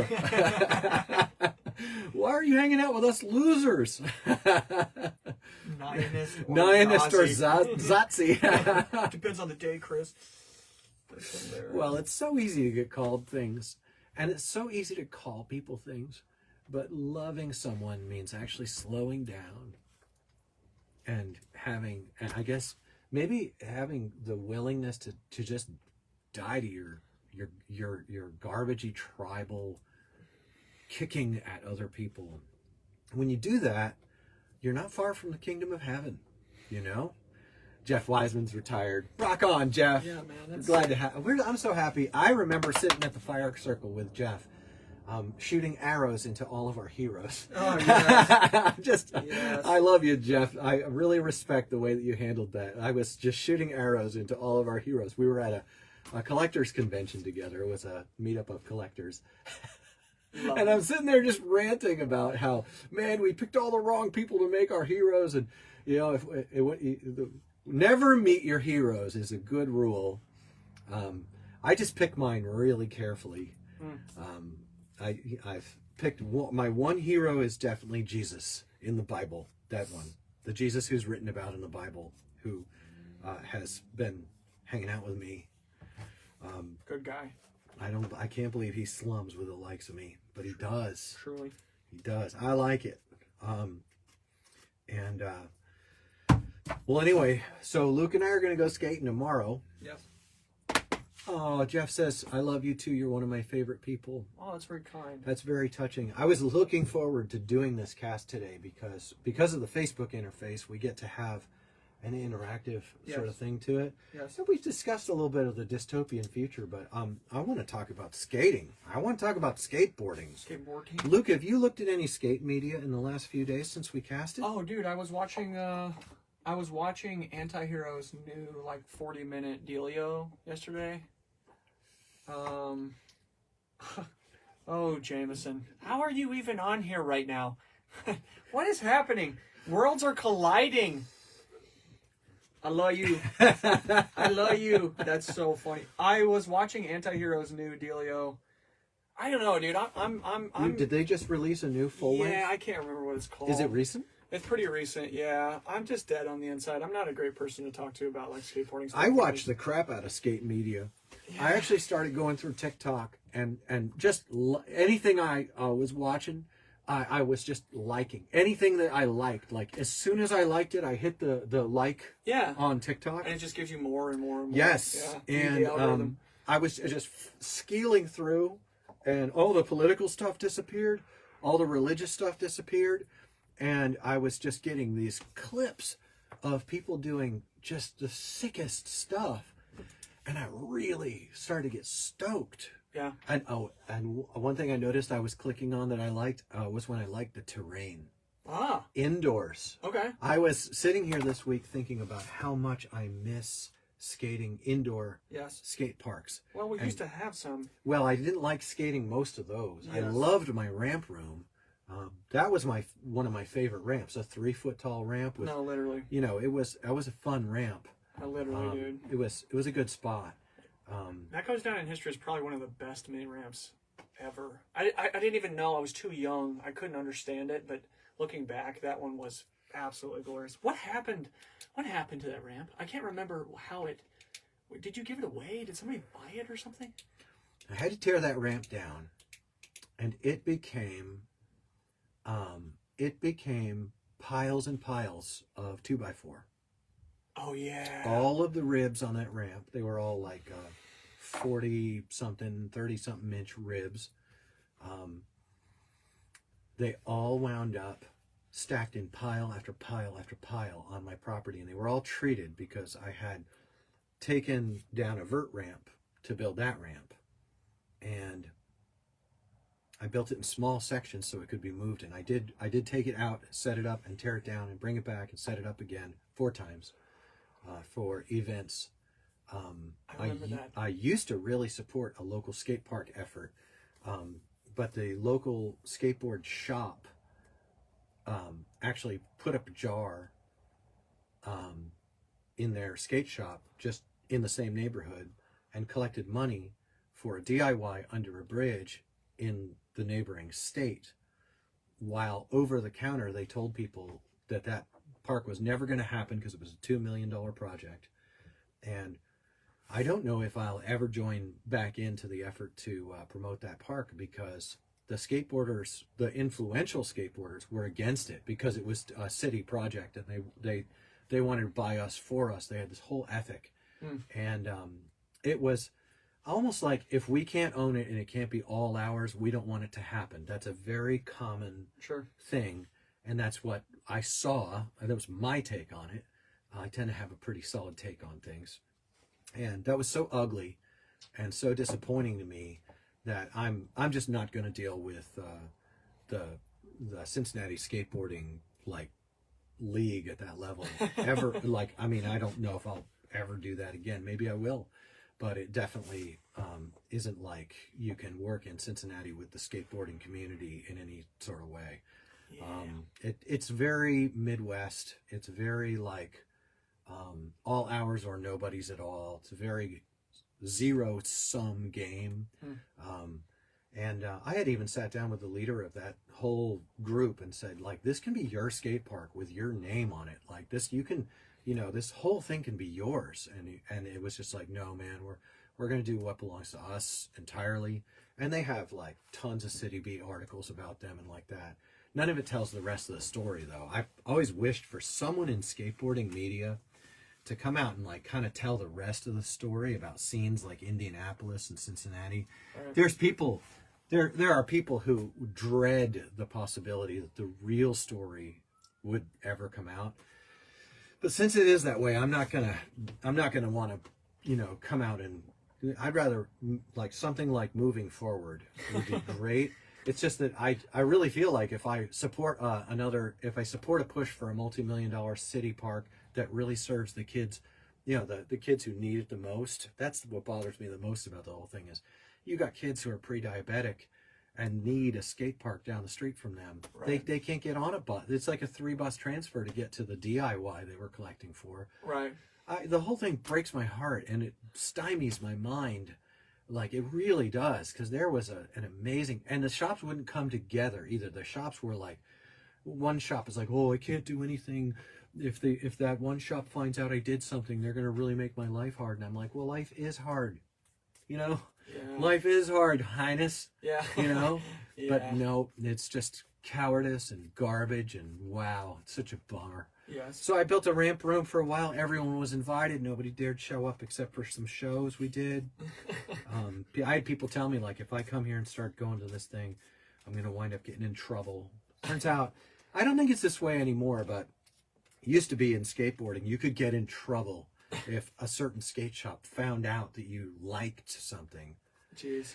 Why are you hanging out with us losers? Nihilist or Nihilist or Nazi. Zazi. Depends on the day, Chris. Well, it's so easy to get called things, and it's so easy to call people things, but loving someone means actually slowing down and I guess maybe having the willingness to just die to your garbagey tribal kicking at other people. When you do that, you're not far from the kingdom of heaven, you know? Jeff Wiseman's retired. Rock on, Jeff. Yeah, man. That's Glad to have. I'm so happy. I remember sitting at the fire circle with Jeff, shooting arrows into all of our heroes. Oh, yes. Yes. I love you, Jeff. I really respect the way that you handled that. I was just shooting arrows into all of our heroes. We were at a collectors convention together. It was a meetup of collectors. And I'm sitting there just ranting about how, man, we picked all the wrong people to make our heroes. And, you know, never meet your heroes is a good rule. I just pick mine really carefully. I've picked my one hero is definitely Jesus in the Bible. That one, the Jesus who's written about in the Bible, who has been hanging out with me. Good guy. I can't believe he slums with the likes of me, but he does. Truly. He does. I like it. Well, anyway, so Luke and I are going to go skating tomorrow. Yes. Oh, Jeff says, I love you too. You're one of my favorite people. Oh, that's very kind. That's very touching. I was looking forward to doing this cast today because of the Facebook interface, we get to have an interactive sort of thing to it. Yes. So we discussed a little bit of the dystopian future, but I want to talk about skating. I want to talk about skateboarding. Skateboarding. Luke, have you looked at any skate media in the last few days since we cast it? Oh, dude, I was watching Anti-Hero's new 40-minute dealio yesterday. Oh, Jameson, how are you even on here right now? What is happening? Worlds are colliding. I love you. I love you. That's so funny. I was watching Anti-Hero's new dealio. I don't know, dude. I'm Did they just release a new full length? Yeah, I can't remember what it's called. Is it recent? It's pretty recent, yeah. I'm just dead on the inside. I'm not a great person to talk to about skateboarding stuff. I watch the crap out of skate media. Yeah. I actually started going through Tik-Tok and just anything I was watching, I was just liking. Anything that I liked. Like, as soon as I liked it, I hit the like on TikTok. And it just gives you more and more and more. Yes. Yeah. And I was just scaling through, and all the political stuff disappeared. All the religious stuff disappeared. And I was just getting these clips of people doing just the sickest stuff. And I really started to get stoked. Yeah. And one thing I noticed I was clicking on that I liked was when I liked the terrain. Ah. Indoors. Okay. I was sitting here this week thinking about how much I miss skating indoor skate parks. Well, we used to have some. Well, I didn't like skating most of those. Yes. I loved my ramp room. That was one of my favorite ramps, a 3-foot tall ramp. No, literally. You know, that was a fun ramp. Literally, dude. It was a good spot. That goes down in history as probably one of the best mini ramps ever. I didn't even know. I was too young. I couldn't understand it. But looking back, that one was absolutely glorious. What happened? What happened to that ramp? I can't remember how it. Did you give it away? Did somebody buy it or something? I had to tear that ramp down, and it became piles and piles of 2x4. Oh yeah. All of the ribs on that ramp, they were all like 40 something, 30 something inch ribs. They all wound up stacked in pile after pile after pile on my property, and they were all treated because I had taken down a vert ramp to build that ramp, and I built it in small sections so it could be moved. And I did take it out, set it up, and tear it down, and bring it back and set it up again 4 times for events. I remember that. I used to really support a local skate park effort, but the local skateboard shop actually put up a jar in their skate shop just in the same neighborhood and collected money for a DIY under a bridge in the neighboring state, while over the counter they told people that that park was never going to happen because it was a $2 million project. And I don't know if I'll ever join back into the effort to promote that park, because the skateboarders, the influential skateboarders, were against it because it was a city project, and they wanted to buy us for us. They had this whole ethic. And it was almost like, if we can't own it and it can't be all ours, we don't want it to happen. That's a very common thing, and that's what I saw, and that was my take on it. I tend to have a pretty solid take on things, and that was so ugly and so disappointing to me that I'm just not going to deal with the Cincinnati skateboarding like league at that level ever. Like, I mean, I don't know if I'll ever do that again. Maybe I will, but it definitely isn't like you can work in Cincinnati with the skateboarding community in any sort of way. Yeah. It's very Midwest. It's very like all hours or nobody's at all. It's a very zero-sum game. And I had even sat down with the leader of that whole group and said, like, this can be your skate park with your name on it. Like, this, you can, you know, this whole thing can be yours. And it was just like, no, man, we're going to do what belongs to us entirely. And they have like tons of City Beat articles about them and like that. None of it tells the rest of the story, though. I've always wished for someone in skateboarding media to come out and like kind of tell the rest of the story about scenes like Indianapolis and Cincinnati. Right. There are people who dread the possibility that the real story would ever come out. But since it is that way, I'm not gonna want to, you know, come out and. I'd rather like something like Moving Forward would be great. It's just that I really feel like if I support a push for a multi-million-dollar city park that really serves the kids, you know, the kids who need it the most. That's what bothers me the most about the whole thing is you got kids who are pre-diabetic and need a skate park down the street from them. Right. They can't get on a bus. It's like a 3-bus transfer to get to the DIY they were collecting for. Right. The whole thing breaks my heart and it stymies my mind. Like it really does, because there was an amazing, and the shops wouldn't come together either. The shops were like, one shop is like, oh, I can't do anything. If that one shop finds out I did something, they're going to really make my life hard. And I'm like, well, life is hard. You know, Life is hard, Highness. Yeah. You know, yeah. But no, it's just cowardice and garbage, and wow, it's such a bummer. Yes. So I built a ramp room for a while. Everyone was invited. Nobody dared show up except for some shows we did. I had people tell me, like, if I come here and start going to this thing, I'm going to wind up getting in trouble. Turns out, I don't think it's this way anymore, but it used to be in skateboarding. You could get in trouble if a certain skate shop found out that you liked something. Jeez.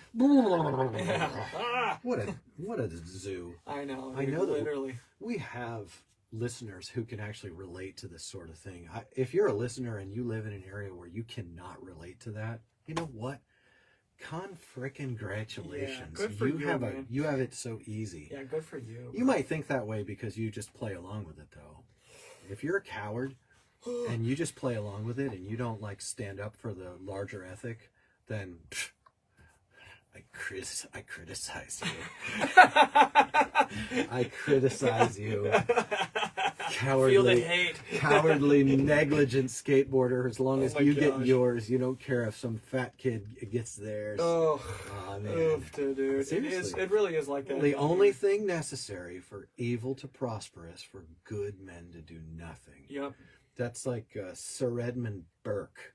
What a zoo. I know. I know literally. That we have listeners who can actually relate to this sort of thing. If you're a listener and you live in an area where you cannot relate to that, you know what? Congratulations. Yeah, good for you, man. You have it so easy. Yeah, good for you. You might think that way because you just play along with it, though. If you're a coward and you just play along with it and you don't like stand up for the larger ethic, then I criticize you. I criticize you. Feel the hate. Cowardly, negligent skateboarder. As long as you gosh. get yours, you don't care if some fat kid gets theirs. Oh, man. oof, dude. Seriously. It really is like that. The only thing necessary for evil to prosper is for good men to do nothing. Yep. That's like Sir Edmund Burke,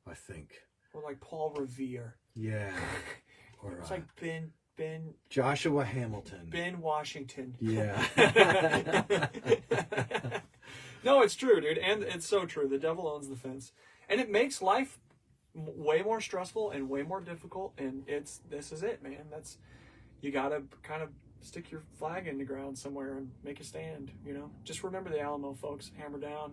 I think. Or like Paul Revere. Yeah. Or it's like Ben Joshua Hamilton. Ben Washington. Yeah. No, it's true, dude, and it's so true. The devil owns the fence, and it makes life way more stressful and way more difficult. And this is it, man. You gotta kind of stick your flag in the ground somewhere and make a stand. You know, just remember the Alamo, folks. Hammer down.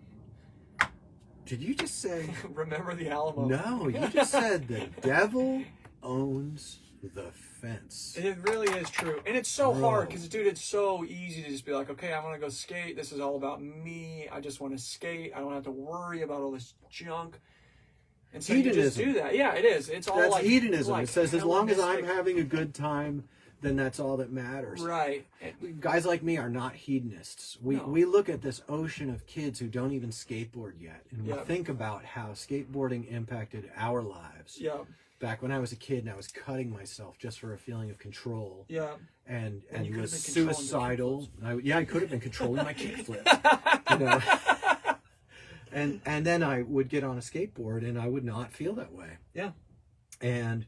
Did you just say? Remember the Alamo. No, you just said the devil owns the fence. It really is true. And it's so hard because, dude, it's so easy to just be like, okay, I want to go skate. This is all about me. I just want to skate. I don't have to worry about all this junk. And so you just do that. Yeah, it is. It's all That's like hedonism. Like it says as long as I'm Hellenistic. having a good time, then that's all that matters. Right. Guys like me are not hedonists. We look at this ocean of kids who don't even skateboard yet, and we think about how skateboarding impacted our lives. Yeah. Back when I was a kid and I was cutting myself just for a feeling of control. Yeah. And you could was have been controlling suicidal. I could have been controlling my kickflip. You know. And then I would get on a skateboard and I would not feel that way. Yeah. And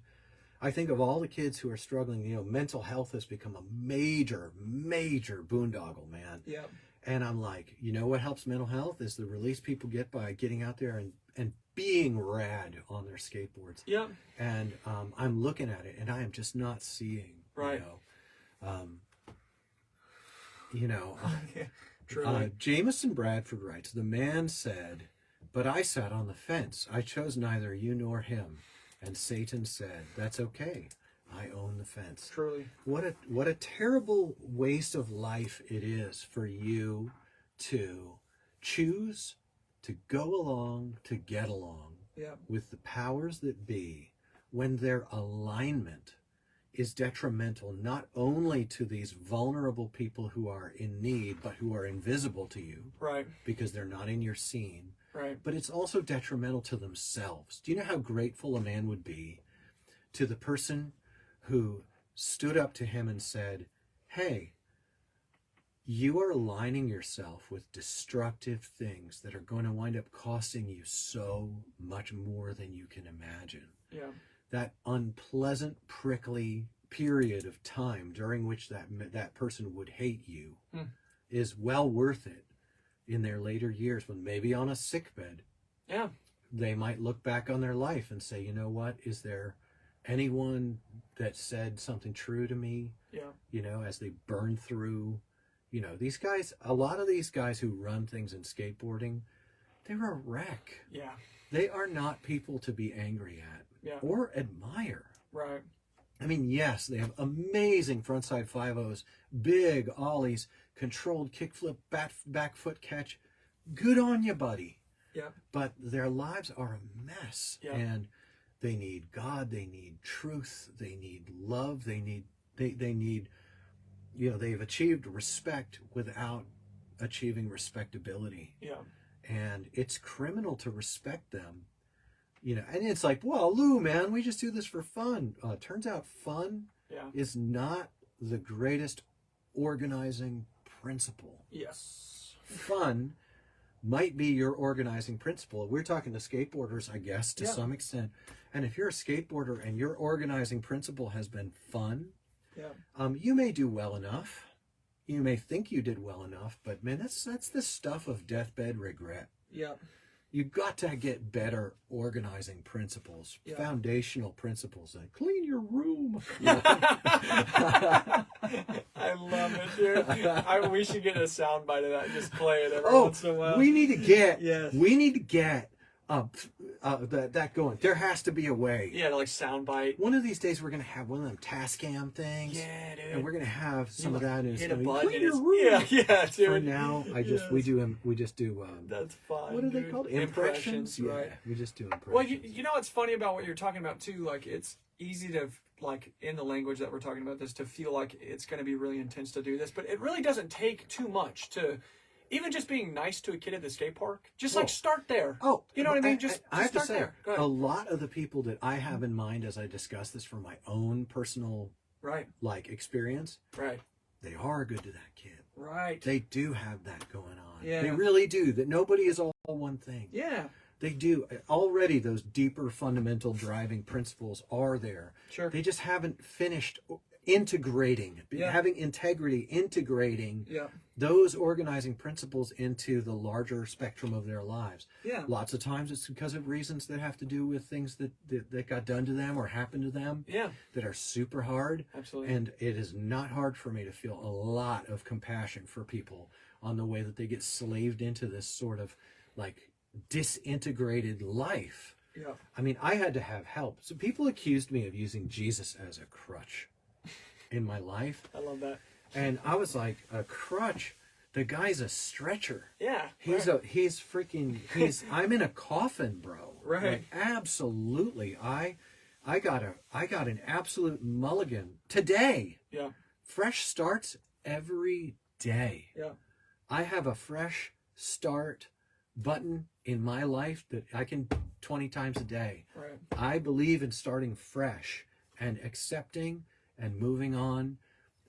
I think of all the kids who are struggling, you know, mental health has become a major, major boondoggle, man. Yeah. And I'm like, you know what helps mental health is the release people get by getting out there and being rad on their skateboards. Yeah. And I'm looking at it and I am just not seeing, right. Jameson Bradford writes, the man said, but I sat on the fence. I chose neither you nor him. And Satan said, that's okay. I own the fence. Truly. What a terrible waste of life it is for you to choose to go along, to get along with the powers that be when their alignment is detrimental not only to these vulnerable people who are in need, but who are invisible to you. Right. Because they're not in your scene. Right. But it's also detrimental to themselves. Do you know how grateful a man would be to the person who stood up to him and said, hey, you are aligning yourself with destructive things that are going to wind up costing you so much more than you can imagine. Yeah. That unpleasant, prickly period of time during which that person would hate you is well worth it in their later years when maybe on a sickbed. Yeah. They might look back on their life and say, you know what, is there anyone that said something true to me? Yeah. You know, as they burn through, you know, these guys, a lot of these guys who run things in skateboarding, they're a wreck. Yeah. They are not people to be angry at or admire. Right. I mean, yes, they have amazing frontside 5-0s, big ollies, controlled kickflip, back foot catch. Good on you, buddy. Yeah. But their lives are a mess. Yeah. And they need God, they need truth, they need love, they need, you know, they've achieved respect without achieving respectability. Yeah. And it's criminal to respect them. You know, and it's like, well, Lou, man, we just do this for fun. Turns out fun is not the greatest organizing principle. Yes. Fun might be your organizing principle. We're talking to skateboarders, I guess, to some extent. And if you're a skateboarder and your organizing principle has been fun, you may do well enough. You may think you did well enough, but man, that's the stuff of deathbed regret. Yeah. You got to get better organizing principles, foundational principles, like clean your room. I love it, dude. We should get a sound bite of that and just play it every once in a while. We need to get that going. There has to be a way. Yeah, like sound bite. One of these days we're gonna have one of them Tascam things. Yeah, dude. And we're gonna have some of that. And hit a it's button. clean your room. Yeah, dude. For now, we just do. That's fine. What are they called? Impressions. Right. Yeah, we just do impressions. Well, you know what's funny about what you're talking about too? Like it's easy to, like, in the language that we're talking about this, to feel like it's going to be really intense to do this, but it really doesn't take too much to, even just being nice to a kid at the skate park, just like start there. Oh, you know what I mean? Just I have to start say, there. Go ahead. a lot of the people that I have in mind as I discuss this from my own personal Right. like experience, Right. they are good to that kid. Right. They do have that going on. Yeah. They really do. That nobody is all one thing. Yeah. They do. Already those deeper fundamental driving principles are there. Sure. They just haven't finished integrating, having integrity, integrating Yeah. those organizing principles into the larger spectrum of their lives. Yeah. Lots of times it's because of reasons that have to do with things that got done to them or happened to them Yeah. that are super hard. Absolutely. And it is not hard for me to feel a lot of compassion for people on the way that they get slaved into this sort of like disintegrated life. Yeah. I mean, I had to have help. So people accused me of using Jesus as a crutch in my life. I love that. And I was like, a crutch? The guy's a stretcher. Yeah. I'm in a coffin, bro. Right. Like, absolutely. I got an absolute mulligan today. Yeah. Fresh starts every day. Yeah. I have a fresh start button in my life that I can 20 times a day. Right. I believe in starting fresh and accepting and moving on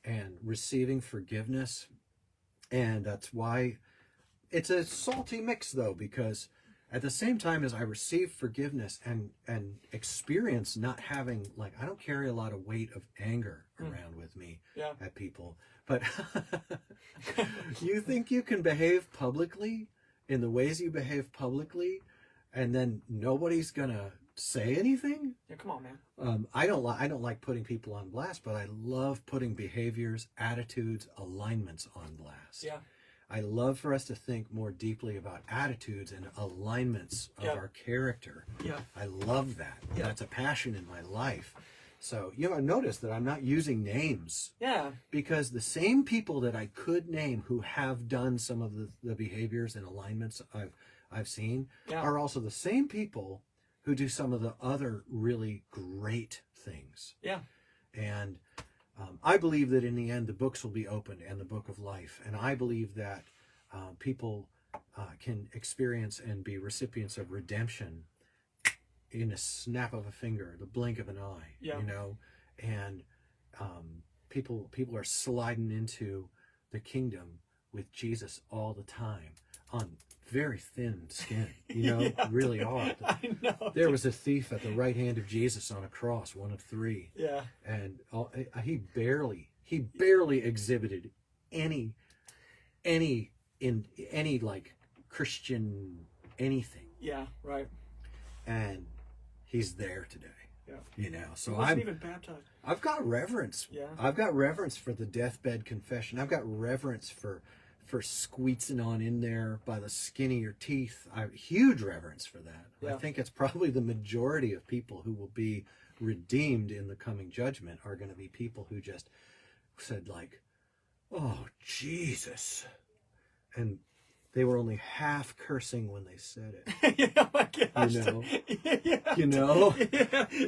and receiving forgiveness. And that's why it's a salty mix, though, because at the same time as I receive forgiveness and experience not having, like, I don't carry a lot of weight of anger around with me at people. But you think you can behave publicly in the ways you behave publicly, and then nobody's gonna say anything? Yeah, come on, man. I don't like putting people on blast, but I love putting behaviors, attitudes, alignments on blast. Yeah. I love for us to think more deeply about attitudes and alignments of our character. Yeah. I love that. Yeah. That's a passion in my life. So, notice that I'm not using names. Yeah. Because the same people that I could name who have done some of the behaviors and alignments I've seen are also the same people who do some of the other really great things. Yeah. And I believe that in the end, the books will be opened and the book of life. And I believe that people can experience and be recipients of redemption in a snap of a finger, the blink of an eye, and people are sliding into the kingdom with Jesus all the time on very thin skin, really are. I know. There was a thief at the right hand of Jesus on a cross, one of three. Yeah. And he barely exhibited any like Christian anything. Yeah, right. And he's there today. Yeah. So he wasn't even baptized. I've got reverence. Yeah. I've got reverence for the deathbed confession. I've got reverence for squeezing on in there by the skin of your teeth. I have huge reverence for that. Yeah. I think it's probably the majority of people who will be redeemed in the coming judgment are going to be people who just said like, oh, Jesus. And they were only half cursing when they said it. Oh my gosh.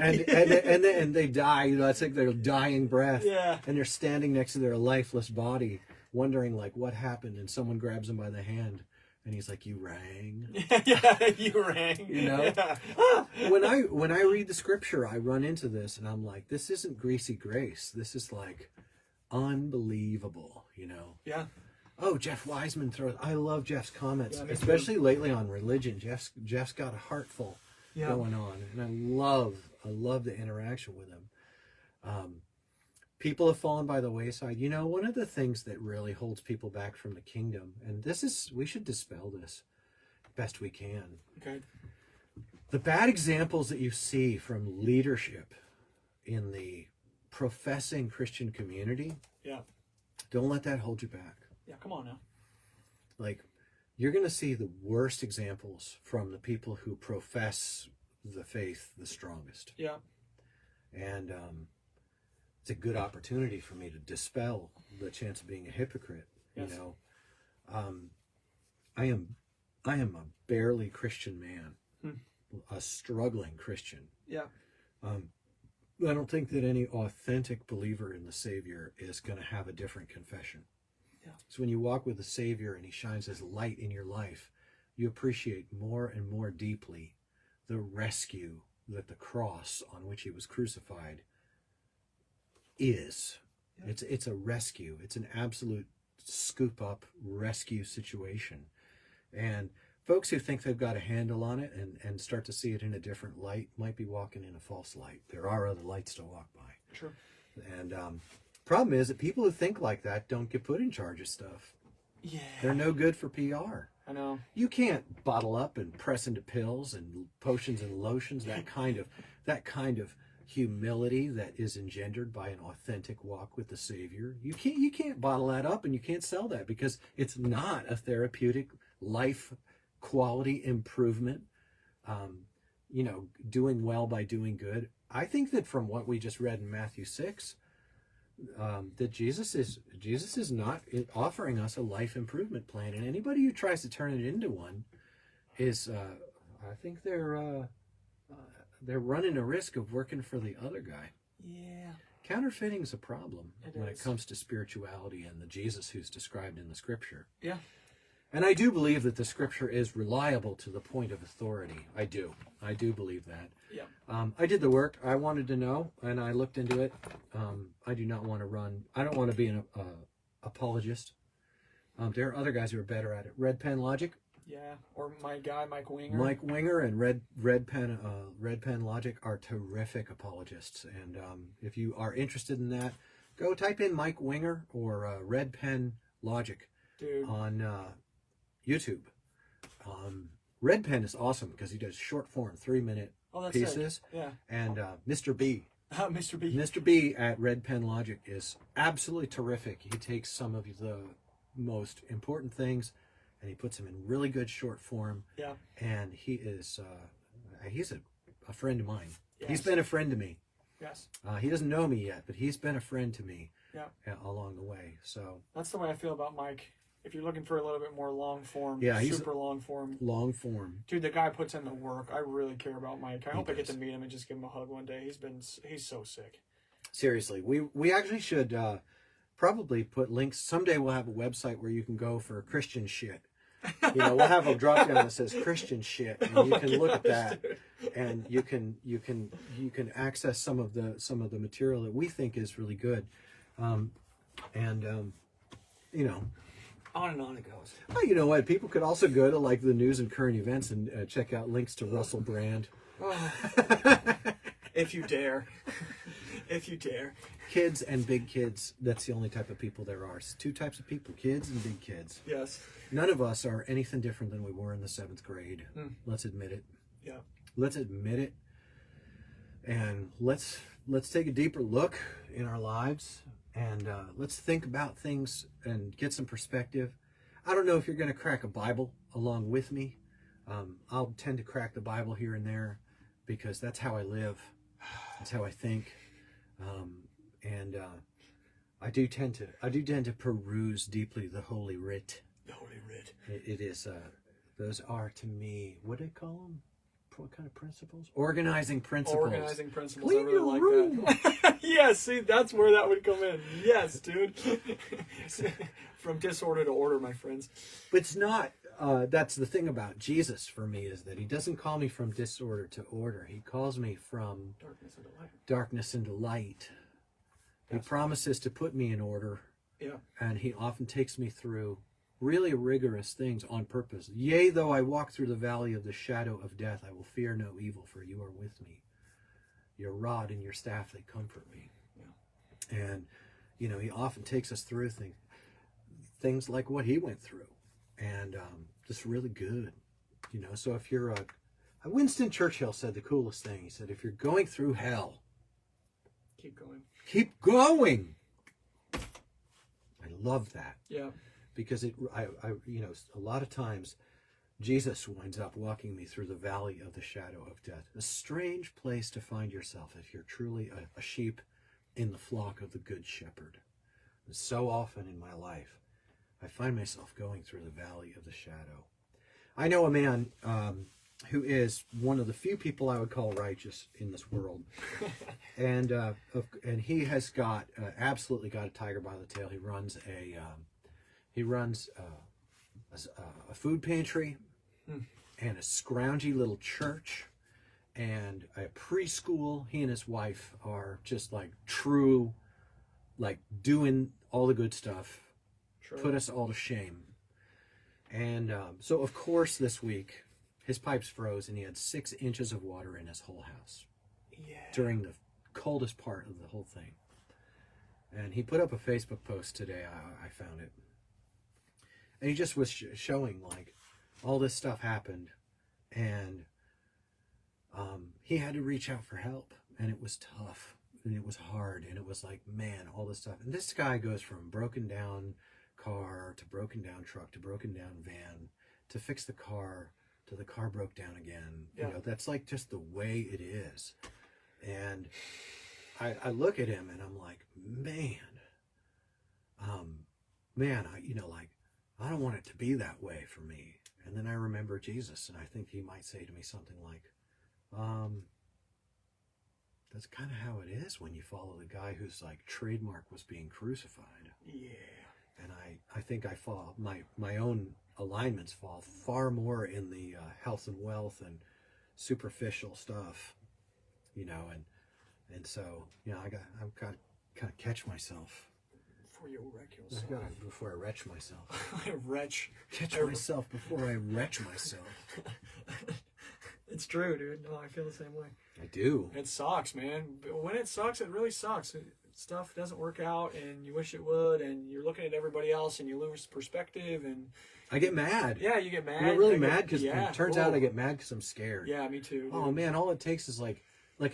And they die. That's like their dying breath. Yeah. And they're standing next to their lifeless body, wondering like what happened. And someone grabs him by the hand, and he's like, "You rang." Yeah, you rang. Yeah. When I read the scripture, I run into this, and I'm like, "This isn't greasy grace. This is like unbelievable." Yeah. Oh, Jeff Wiseman throws. I love Jeff's comments, Yeah, especially lately on religion. Jeff's got a heartful going on, and I love the interaction with him. People have fallen by the wayside. One of the things that really holds people back from the kingdom, and we should dispel this best we can. Okay. The bad examples that you see from leadership in the professing Christian community. Yeah. Don't let that hold you back. Yeah, come on now. Like, you're going to see the worst examples from the people who profess the faith the strongest. Yeah. And it's a good opportunity for me to dispel the chance of being a hypocrite. Yes. I am a barely Christian man, a struggling Christian. Yeah. I don't think that any authentic believer in the Savior is going to have a different confession. Yeah. So when you walk with the Savior and he shines his light in your life, you appreciate more and more deeply the rescue that the cross on which he was crucified is. Yeah. It's a rescue. It's an absolute scoop up rescue situation. And folks who think they've got a handle on it and start to see it in a different light might be walking in a false light. There are other lights to walk by. Sure. And problem is that people who think like that don't get put in charge of stuff. Yeah. They're no good for PR. I know. You can't bottle up and press into pills and potions and lotions, that kind of humility that is engendered by an authentic walk with the Savior. You can't bottle that up, and you can't sell that because it's not a therapeutic life quality improvement. Doing well by doing good. I think that from what we just read in Matthew 6, that Jesus is not offering us a life improvement plan, and anybody who tries to turn it into one is, I think they're running a risk of working for the other guy. Yeah. Counterfeiting is a problem when is. it comes to spirituality and the Jesus who's described in the Scripture. Yeah. And I do believe that the Scripture is reliable to the point of authority. I do believe that. Yeah. I did the work. I wanted to know, and I looked into it. I do not want to run. I don't want to be an apologist. There are other guys who are better at it. Red Pen Logic. Yeah. Or my guy, Mike Winger. Mike Winger and Red Pen Logic are terrific apologists. And if you are interested in that, go type in Mike Winger or Red Pen Logic. Dude. On YouTube. Red Pen is awesome because he does short form 3-minute pieces. Sick. Yeah. And Mr. B. Mr. B. Mr. B at Red Pen Logic is absolutely terrific. He takes some of the most important things and he puts them in really good short form. Yeah. And he's a friend of mine. Yes. He's been a friend to me. Yes. He doesn't know me yet, but he's been a friend to me. Yeah. Along the way. So that's the way I feel about Mike. If you're looking for a little bit more long form, he's super long form. Long form. Dude, the guy puts in the work. I really care about Mike. I hope does. I get to meet him and just give him a hug one day. He's so sick. Seriously, we actually should probably put links. Someday we'll have a website where you can go for Christian shit. We'll have a drop down that says Christian shit, and you can look at that, dude. And you can access some of the material that we think is really good, On and on it goes. Well, you know what? People could also go to like the news and current events and check out links to Russell Brand. Oh. If you dare. If you dare. Kids and big kids, that's the only type of people there are. It's two types of people, kids and big kids. Yes. None of us are anything different than we were in the 7th grade. Let's admit it. Yeah. Let's admit it. And let's take a deeper look in our lives. And let's think about things and get some perspective. I don't know if you're going to crack a Bible along with me. I'll tend to crack the Bible here and there because that's how I live. That's how I think. I do tend to peruse deeply the Holy Writ. The Holy Writ. It is. Those are to me. What do they call them? What kind of principles? Organizing principles. Organizing principles. Clean I really like room. that. Yes, see, that's where that would come in. Yes, dude. From disorder to order, my friends. But it's not. That's the thing about Jesus for me is that he doesn't call me from disorder to order. He calls me from darkness into light. He promises to put me in order. Yeah. And he often takes me through really rigorous things on purpose. Yea, though I walk through the valley of the shadow of death, I will fear no evil, for you are with me. Your rod and your staff, they comfort me. Yeah. And, he often takes us through things like what he went through. And just really good. So if you're Winston Churchill said the coolest thing. He said, if you're going through hell, keep going. Keep going. I love that. Yeah. Because a lot of times Jesus winds up walking me through the valley of the shadow of death. A strange place to find yourself if you're truly a sheep in the flock of the Good Shepherd. And so often in my life, I find myself going through the valley of the shadow. I know a man who is one of the few people I would call righteous in this world, and he has got absolutely got a tiger by the tail. He runs a food pantry and a scroungy little church and a preschool. He and his wife are just like true, like doing all the good stuff. Sure. Put us all to shame. And so, of course, this week, his pipes froze and he had 6 inches of water in his whole house. Yeah. During the coldest part of the whole thing. And he put up a Facebook post today. I found it. And he just was showing, like, all this stuff happened. And he had to reach out for help. And it was tough. And it was hard. And it was like, man, all this stuff. And this guy goes from broken down car to broken down truck to broken down van to fix the car to the car broke down again. Yeah. You know, that's like just the way it is. And I look at him and I'm like, man, I don't want it to be that way for me. And then I remember Jesus, and I think he might say to me something like, that's kind of how it is when you follow the guy whose like trademark was being crucified. Yeah. And I think I fall, my own alignments fall far more in the health and wealth and superficial stuff, you know, and so, you know, I've got to kind of catch myself. Before you wreck yourself. Before I wretch myself. Catch myself before I wretch myself. It's true, dude. No, I feel the same way. I do. It sucks, man. When it sucks, it really sucks. Stuff doesn't work out, and you wish it would, and you're looking at everybody else, and you lose perspective, and I get mad. Yeah, you get mad. You're really mad because it turns out I get mad because I'm scared. Yeah, me too. Dude. Oh man, all it takes is like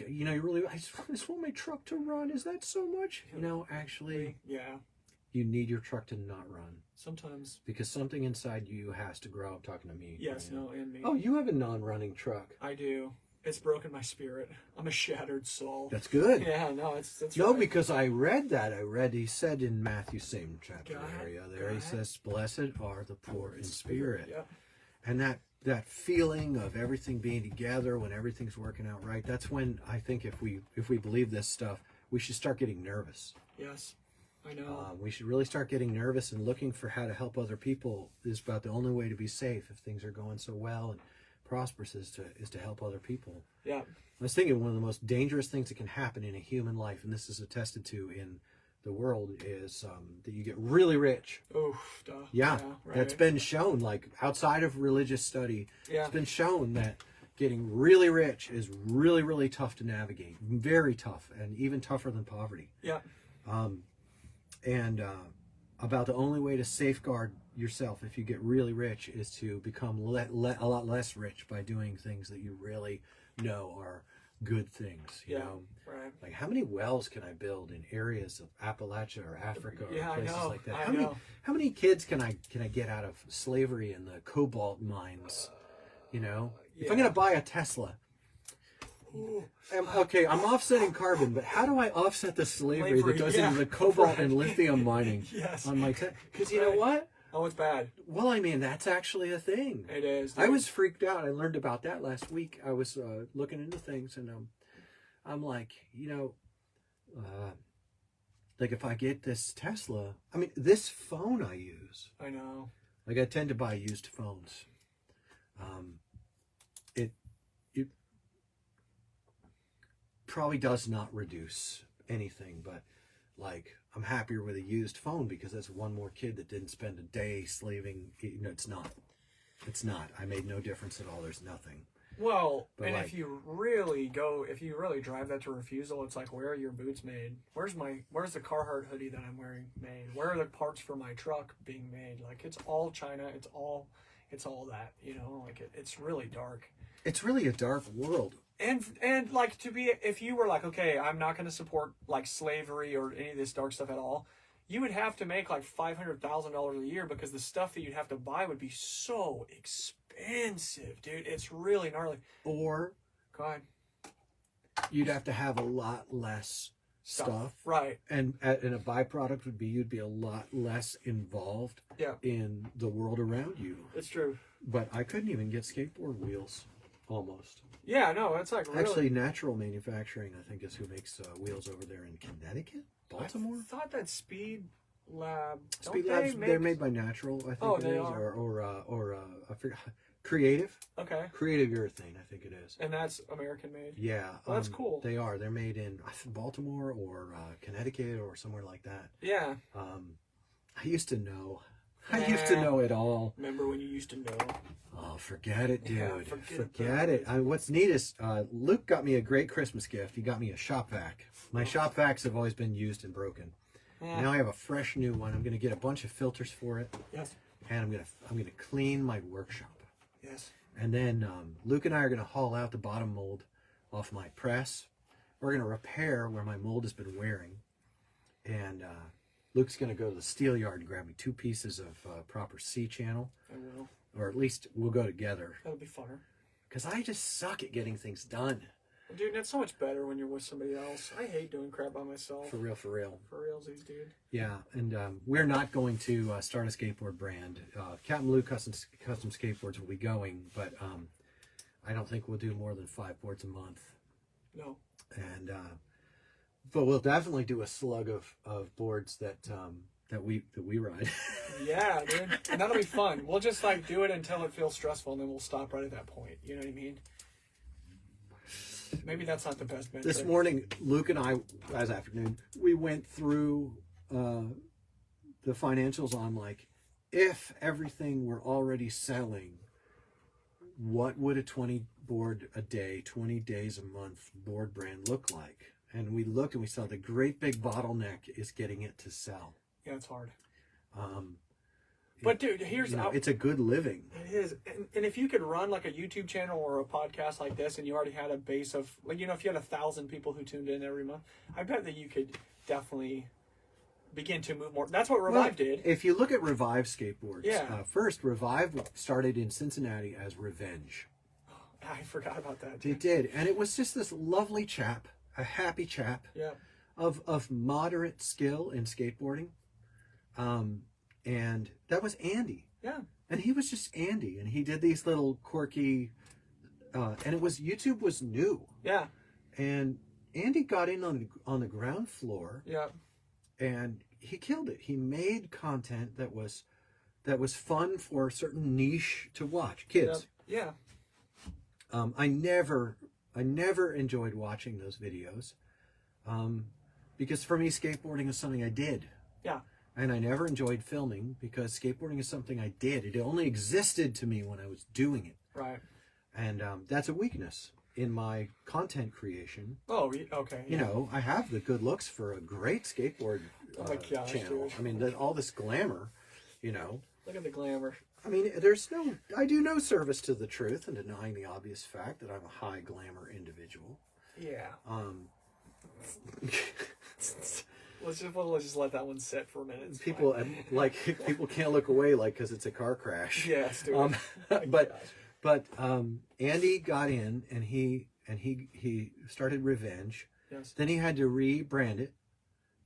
you know, I just want my truck to run. Is that so much? You know, actually, yeah. You need your truck to not run. Sometimes. Because something inside you has to grow. I'm talking to me. Yes, no, and me. Oh, you have a non-running truck. I do. It's broken my spirit. I'm a shattered soul. That's good. Yeah, no, that's no, right. because I read that. He said in Matthew, same chapter area there, he says, blessed are the poor in spirit. Yeah. And that feeling of everything being together when everything's working out right, that's when I think if we believe this stuff, we should start getting nervous. Yes. I know. We should really start getting nervous and looking for how to help other people. Is about the only way to be safe if things are going so well and prosperous is to help other people. Yeah. I was thinking one of the most dangerous things that can happen in a human life, and this is attested to in the world, is that you get really rich. Oof, duh. Yeah, right. That's been shown, like outside of religious study. Yeah. It's been shown that getting really rich is really, really tough to navigate. Very tough, and even tougher than poverty. Yeah. And about the only way to safeguard yourself if you get really rich is to become a lot less rich by doing things that you really know are good things. You know, right. Like how many wells can I build in areas of Appalachia or Africa or places I know. like that? How many kids can I get out of slavery in the cobalt mines? You know, if I'm gonna buy a Tesla. Okay, I'm offsetting carbon, but how do I offset the slavery that goes into the cobalt and lithium mining on my because you know what? Oh, it's bad. Well, I mean, that's actually a thing. It is. Dude. I was freaked out. I learned about that last week. I was looking into things, and I'm like, you know, like if I get this Tesla, I mean, this phone I use. I know. Like I tend to buy used phones. It probably does not reduce anything, but like I'm happier with a used phone because that's one more kid that didn't spend a day slaving. You know, it's not. I made no difference at all. There's nothing. Well, but and like, if you really drive that to refusal, it's like, where are your boots made? Where's the Carhartt hoodie that I'm wearing made? Where are the parts for my truck being made? Like, it's all China. It's all that, you know, like it's really dark. It's really a dark world. And like if you were like, okay, I'm not going to support like slavery or any of this dark stuff at all, you would have to make like $500,000 a year because the stuff that you'd have to buy would be so expensive, dude. It's really gnarly. Or go ahead. You'd have to have a lot less stuff. Right. And a byproduct would be you'd be a lot less involved in the world around you. It's true. But I couldn't even get skateboard wheels. almost. Yeah, no, it's like really. Actually, Natural Manufacturing, I think, is who makes wheels over there in Connecticut, Baltimore. I thought that Speed Lab. Speed Labs, they're made by Natural, I think it is, are. or I forget. Creative. Okay. Creative Urethane, I think it is. And that's American made. Yeah, well, that's cool. They are. They're made in Baltimore or Connecticut or somewhere like that. Yeah. I used to know. I used to know it all. Remember when you used to know? Oh, forget it, dude. Yeah, forget it. What's neat is Luke got me a great Christmas gift. He got me a shop vac. My shop vacs have always been used and broken. Yeah. Now I have a fresh new one. I'm going to get a bunch of filters for it. Yes. And I'm going to clean my workshop. Yes. And then Luke and I are going to haul out the bottom mold off my press. We're going to repair where my mold has been wearing. And Luke's going to go to the steel yard and grab me 2 pieces of proper C-channel. I will. Or at least we'll go together. That'll be funner. Because I just suck at getting things done. Dude, that's so much better when you're with somebody else. I hate doing crap by myself. For real, for real. For realsies, dude. Yeah, and we're not going to start a skateboard brand. CapmLew custom skateboards will be going, but I don't think we'll do more than 5 boards a month. No. And but we'll definitely do a slug of boards that we ride. Yeah, dude, and that'll be fun. We'll just like do it until it feels stressful, and then we'll stop right at that point. You know what I mean? Maybe that's not the best metric. This morning, Luke and I, as afternoon, we went through the financials on like, if everything were already selling, what would a 20 board a day, 20 days a month board brand look like? And we looked and we saw the great big bottleneck is getting it to sell. Yeah, it's hard. But dude, here's it's a good living. It is, and if you could run like a YouTube channel or a podcast like this, and you already had a base of like, you know, if you had 1,000 people who tuned in every month, I bet that you could definitely begin to move more. That's what Revive did. If you look at Revive skateboards, yeah. First Revive started in Cincinnati as Revenge. I forgot about that. It did, and it was just this lovely chap, a happy chap, yeah, of moderate skill in skateboarding. And that was Andy. Yeah. And he was just Andy. And he did these little quirky, and it was, YouTube was new. Yeah. And Andy got in on the ground floor. Yeah. And he killed it. He made content that was fun for a certain niche to watch. Kids. Yeah. I never enjoyed watching those videos. Because for me, skateboarding is something I did. Yeah. And I never enjoyed filming because skateboarding is something I did. It only existed to me when I was doing it. Right. And that's a weakness in my content creation. Oh, okay. You know, I have the good looks for a great skateboard channel. Dude. I mean, all this glamour, you know. Look at the glamour. I mean, I do no service to the truth in denying the obvious fact that I'm a high glamour individual. Yeah. Let's just let that one sit for a minute. It's people people can't look away because it's a car crash. Yes, dude. But Andy got in and he started Revenge. Yes. Then he had to rebrand it.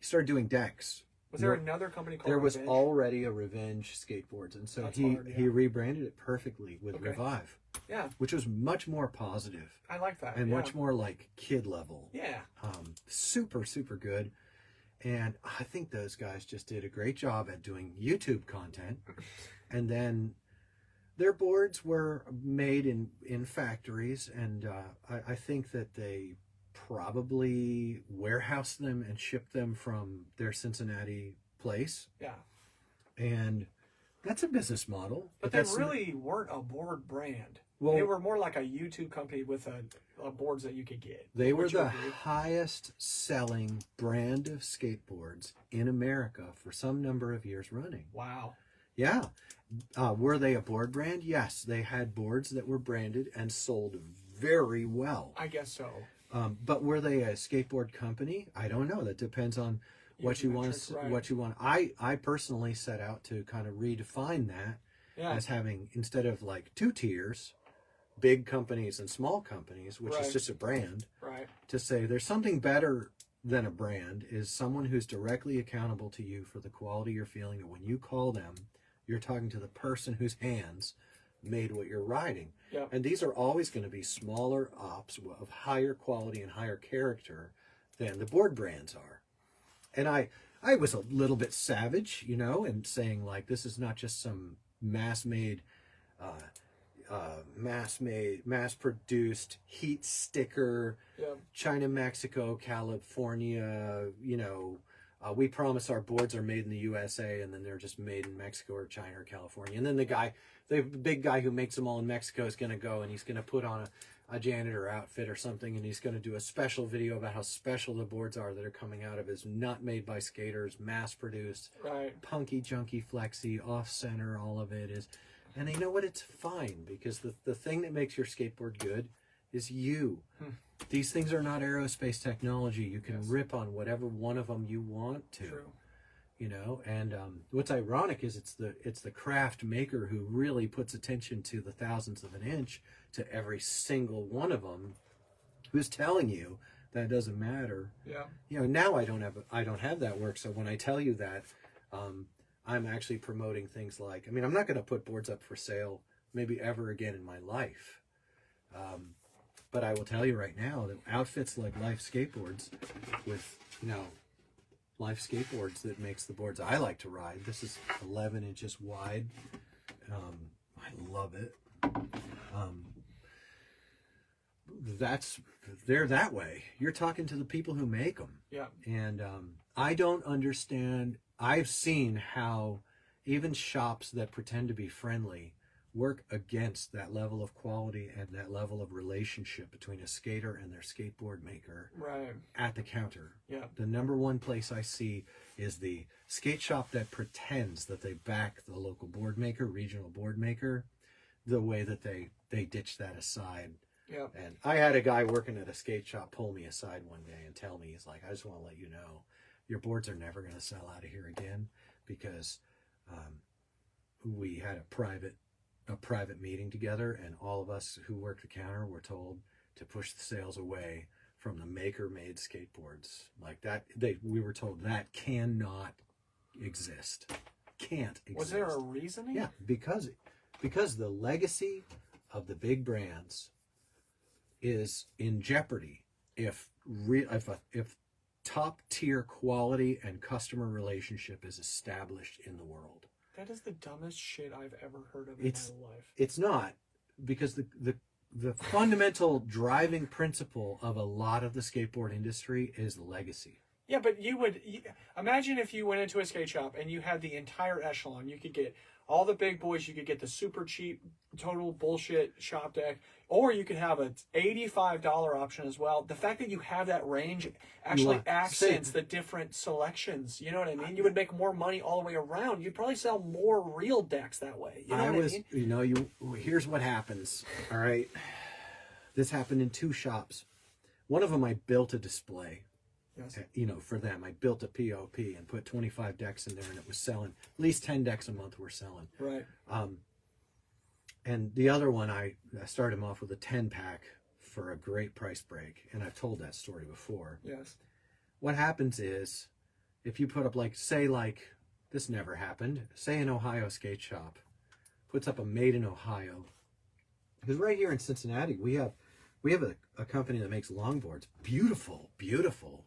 He started doing decks. Was there another company called There was Revenge? already a Revenge Skateboards, and so he rebranded it perfectly with Revive. Yeah. Which was much more positive. I like that. And much more like kid level. Yeah. Super, super good. And I think those guys just did a great job at doing YouTube content. And then their boards were made in factories, and I think that they probably warehoused them and shipped them from their Cincinnati place. Yeah. And that's a business model. But they really weren't a board brand. Well, they were more like a YouTube company with a boards that you could get. They were the highest selling brand of skateboards in America for some number of years running. Wow. Yeah. Were they a board brand? Yes. They had boards that were branded and sold very well. I guess so. But were they a skateboard company? I don't know. That depends on what you want. What you want. I personally set out to kind of redefine that as having, instead of like 2 tiers, big companies and small companies, which is just a brand, to say there's something better than a brand is someone who's directly accountable to you for the quality you're feeling. And when you call them, you're talking to the person whose hands made what you're riding. Yeah. And these are always going to be smaller ops of higher quality and higher character than the board brands are. And I was a little bit savage, you know, and saying like, this is not just some mass-made, mass-produced heat sticker, Yeah. China, Mexico, California, you know, we promise our boards are made in the USA, and then they're just made in Mexico or China or California. And then the big guy who makes them all in Mexico is going to go and he's going to put on a janitor outfit or something, and he's going to do a special video about how special the boards are that are coming out of his, not made by skaters, mass produced, Right. punky, junky, flexy, off center, all of it is. And you know what? It's fine, because the thing that makes your skateboard good is you. These things are not aerospace technology. You can rip on whatever one of them you want to. True. You know, and what's ironic is it's the craft maker who really puts attention to the thousandths of an inch to every single one of them, who's telling you that it doesn't matter. Yeah. You know, now I don't have that work. So when I tell you that, I'm actually promoting things like, I mean, I'm not going to put boards up for sale maybe ever again in my life. But I will tell you right now that outfits like Life Skateboards with, you know, Life Skateboards that makes the boards I like to ride. This is 11 inches wide. I love it. They're that way. You're talking to the people who make them. Yeah. And I don't understand. I've seen how even shops that pretend to be friendly work against that level of quality and that level of relationship between a skater and their skateboard maker Right. at the counter. Yeah. The number one place I see is the skate shop that pretends that they back the local board maker, regional board maker, the way that they ditch that aside. Yeah. And I had a guy working at a skate shop pull me aside one day and tell me, he's like, I just want to let you know, your boards are never going to sell out of here again, because we had a private meeting together, and all of us who worked the counter were told to push the sales away from the maker-made skateboards like that. We were told that cannot exist. Can't exist. Was there a reasoning? Yeah, because the legacy of the big brands is in jeopardy if top tier quality and customer relationship is established in the world. That is the dumbest shit I've ever heard of in my life. It's not, because the fundamental driving principle of a lot of the skateboard industry is legacy. Yeah, but imagine if you went into a skate shop and you had the entire echelon. You could get all the big boys. You could get the super cheap, total bullshit shop deck, or you could have an $85 option as well. The fact that you have that range actually accents the different selections. You know what I mean? You would make more money all the way around. You'd probably sell more real decks that way. You know what I mean? You know, here's what happens. All right, this happened in two shops. One of them I built a display. Yes. You know, for them, I built a POP and put 25 decks in there, and it was selling. At least 10 decks a month were selling. Right. And the other one, I started him off with a 10-pack for a great price break, and I've told that story before. Yes. What happens is, if you put up, this never happened, say an Ohio skate shop puts up a made in Ohio, because right here in Cincinnati, we have a company that makes longboards. Beautiful, beautiful.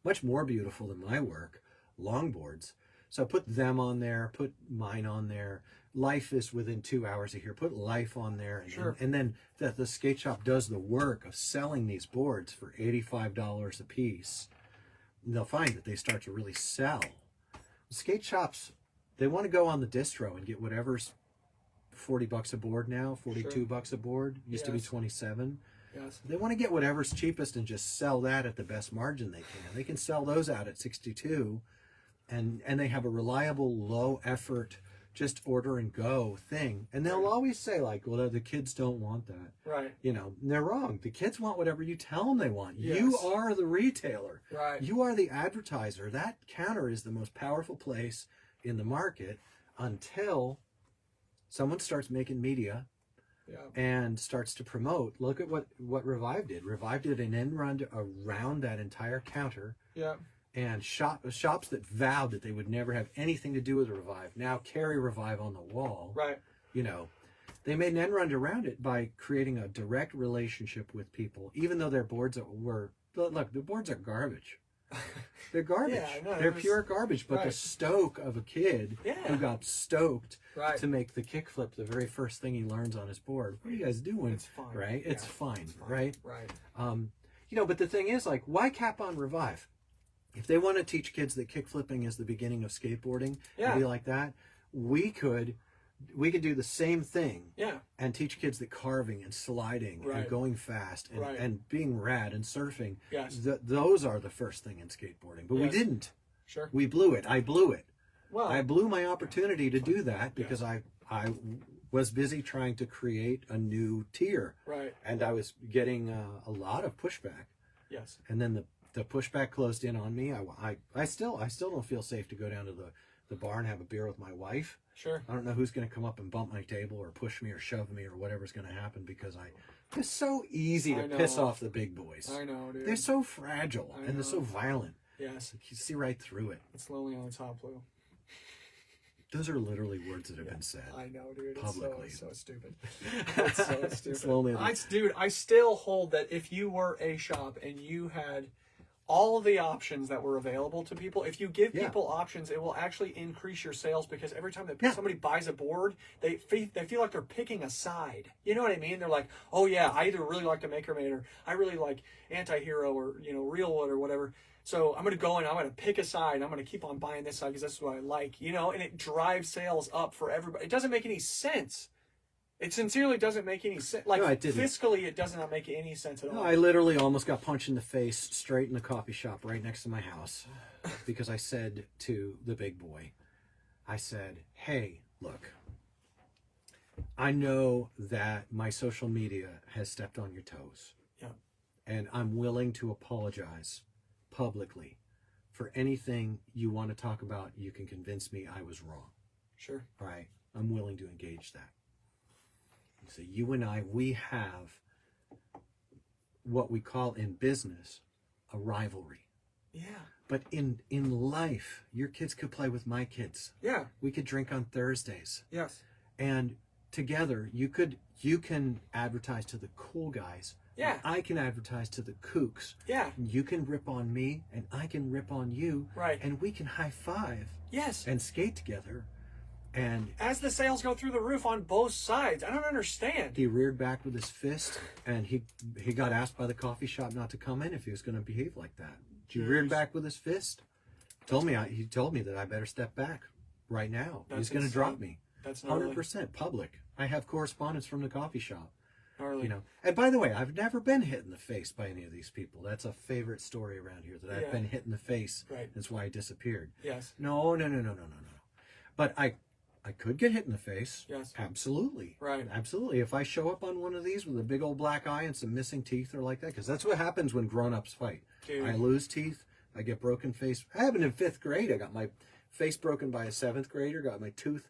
Much more beautiful than my work, longboards. So put them on there, put mine on there. Life is within 2 hours of here. Put Life on there. And then the skate shop does the work of selling these boards for $85 a piece. And they'll find that they start to really sell. Skate shops, they want to go on the distro and get whatever's $40 a board now, $42 a board. Used to be 27. Yes. They want to get whatever's cheapest and just sell that at the best margin they can. They can sell those out at 62, and they have a reliable, low effort, just order and go thing. And they'll always say well, the kids don't want that. Right. You know, and they're wrong. The kids want whatever you tell them they want. Yes. You are the retailer. Right. You are the advertiser. That counter is the most powerful place in the market until someone starts making media. Yeah. And starts to promote. Look at what Revive did. Revive did an end run around that entire counter. Yeah. And shops that vowed that they would never have anything to do with Revive now carry Revive on the wall. Right. You know, They made an end run around it by creating a direct relationship with people, even though their boards were, look, the boards are garbage. They're garbage. Yeah, no, They're pure garbage. But the right. stoke of a kid who got stoked Right. to make the kickflip the very first thing he learns on his board. What are you guys doing? It's fine. Right? Yeah, It's fine. Right? Right. You know, but the thing is, like, why cap on Revive? If they want to teach kids that kickflipping is the beginning of skateboarding and be like that, we could do the same thing and teach kids that carving and sliding and going fast and being rad and surfing, those are the first thing in skateboarding. But we didn't. Sure. We blew it. I blew it. Well, I blew my opportunity to do that because I was busy trying to create a new tier. Right. And I was getting a lot of pushback. Yes. And then the pushback closed in on me. I still don't feel safe to go down to the bar and have a beer with my wife. Sure. I don't know who's going to come up and bump my table or push me or shove me or whatever's going to happen because it's so easy to piss off the big boys. I know, dude. They're so fragile and they're so violent. Yes. You see right through it. It's lonely on the top, Lou. Those are literally words that have been said. I know, dude. Publicly. It's so stupid. It's so stupid. It's lonely. Dude, I still hold that if you were a shop and you had all of the options that were available to people, if you give people options, it will actually increase your sales because every time that somebody buys a board, they feel like they're picking a side. You know what I mean? They're like, oh yeah, I either really like the Maker Made or I really like Anti-Hero or, Real Wood or whatever. So I'm going to go and I'm going to pick a side. I'm going to keep on buying this side because that's what I like, and it drives sales up for everybody. It doesn't make any sense. It sincerely doesn't make any sense. Like, no, it didn't. Fiscally, it does not make any sense at all. No, I literally almost got punched in the face straight in the coffee shop right next to my house because I said to the big boy, I said, hey, look, I know that my social media has stepped on your toes. Yeah. And I'm willing to apologize publicly for anything you want to talk about. You can convince me I was wrong. Sure. All right. I'm willing to engage that. So you and I, we have what we call in business a rivalry. Yeah. But in life, your kids could play with my kids. Yeah. We could drink on Thursdays. Yes. And together you can advertise to the cool guys. Yeah. I can advertise to the kooks. Yeah. You can rip on me and I can rip on you. Right. And we can high five. Yes. And skate together. And as the sales go through the roof on both sides, I don't understand. He reared back with his fist, and he got asked by the coffee shop not to come in if he was going to behave like that. He reared back with his fist. He told me that I better step back right now. He's going to drop me. That's gnarly. 100% public. I have correspondence from the coffee shop. Gnarly. And by the way, I've never been hit in the face by any of these people. That's a favorite story around here, that I've been hit in the face. Right. That's why I disappeared. Yes. No. But I could get hit in the face. Yes. Absolutely. Right. Absolutely. If I show up on one of these with a big old black eye and some missing teeth or like that, because that's what happens when grown-ups fight. Dude. I lose teeth. I get broken face. I happened in 5th grade. I got my face broken by a 7th grader. Got my tooth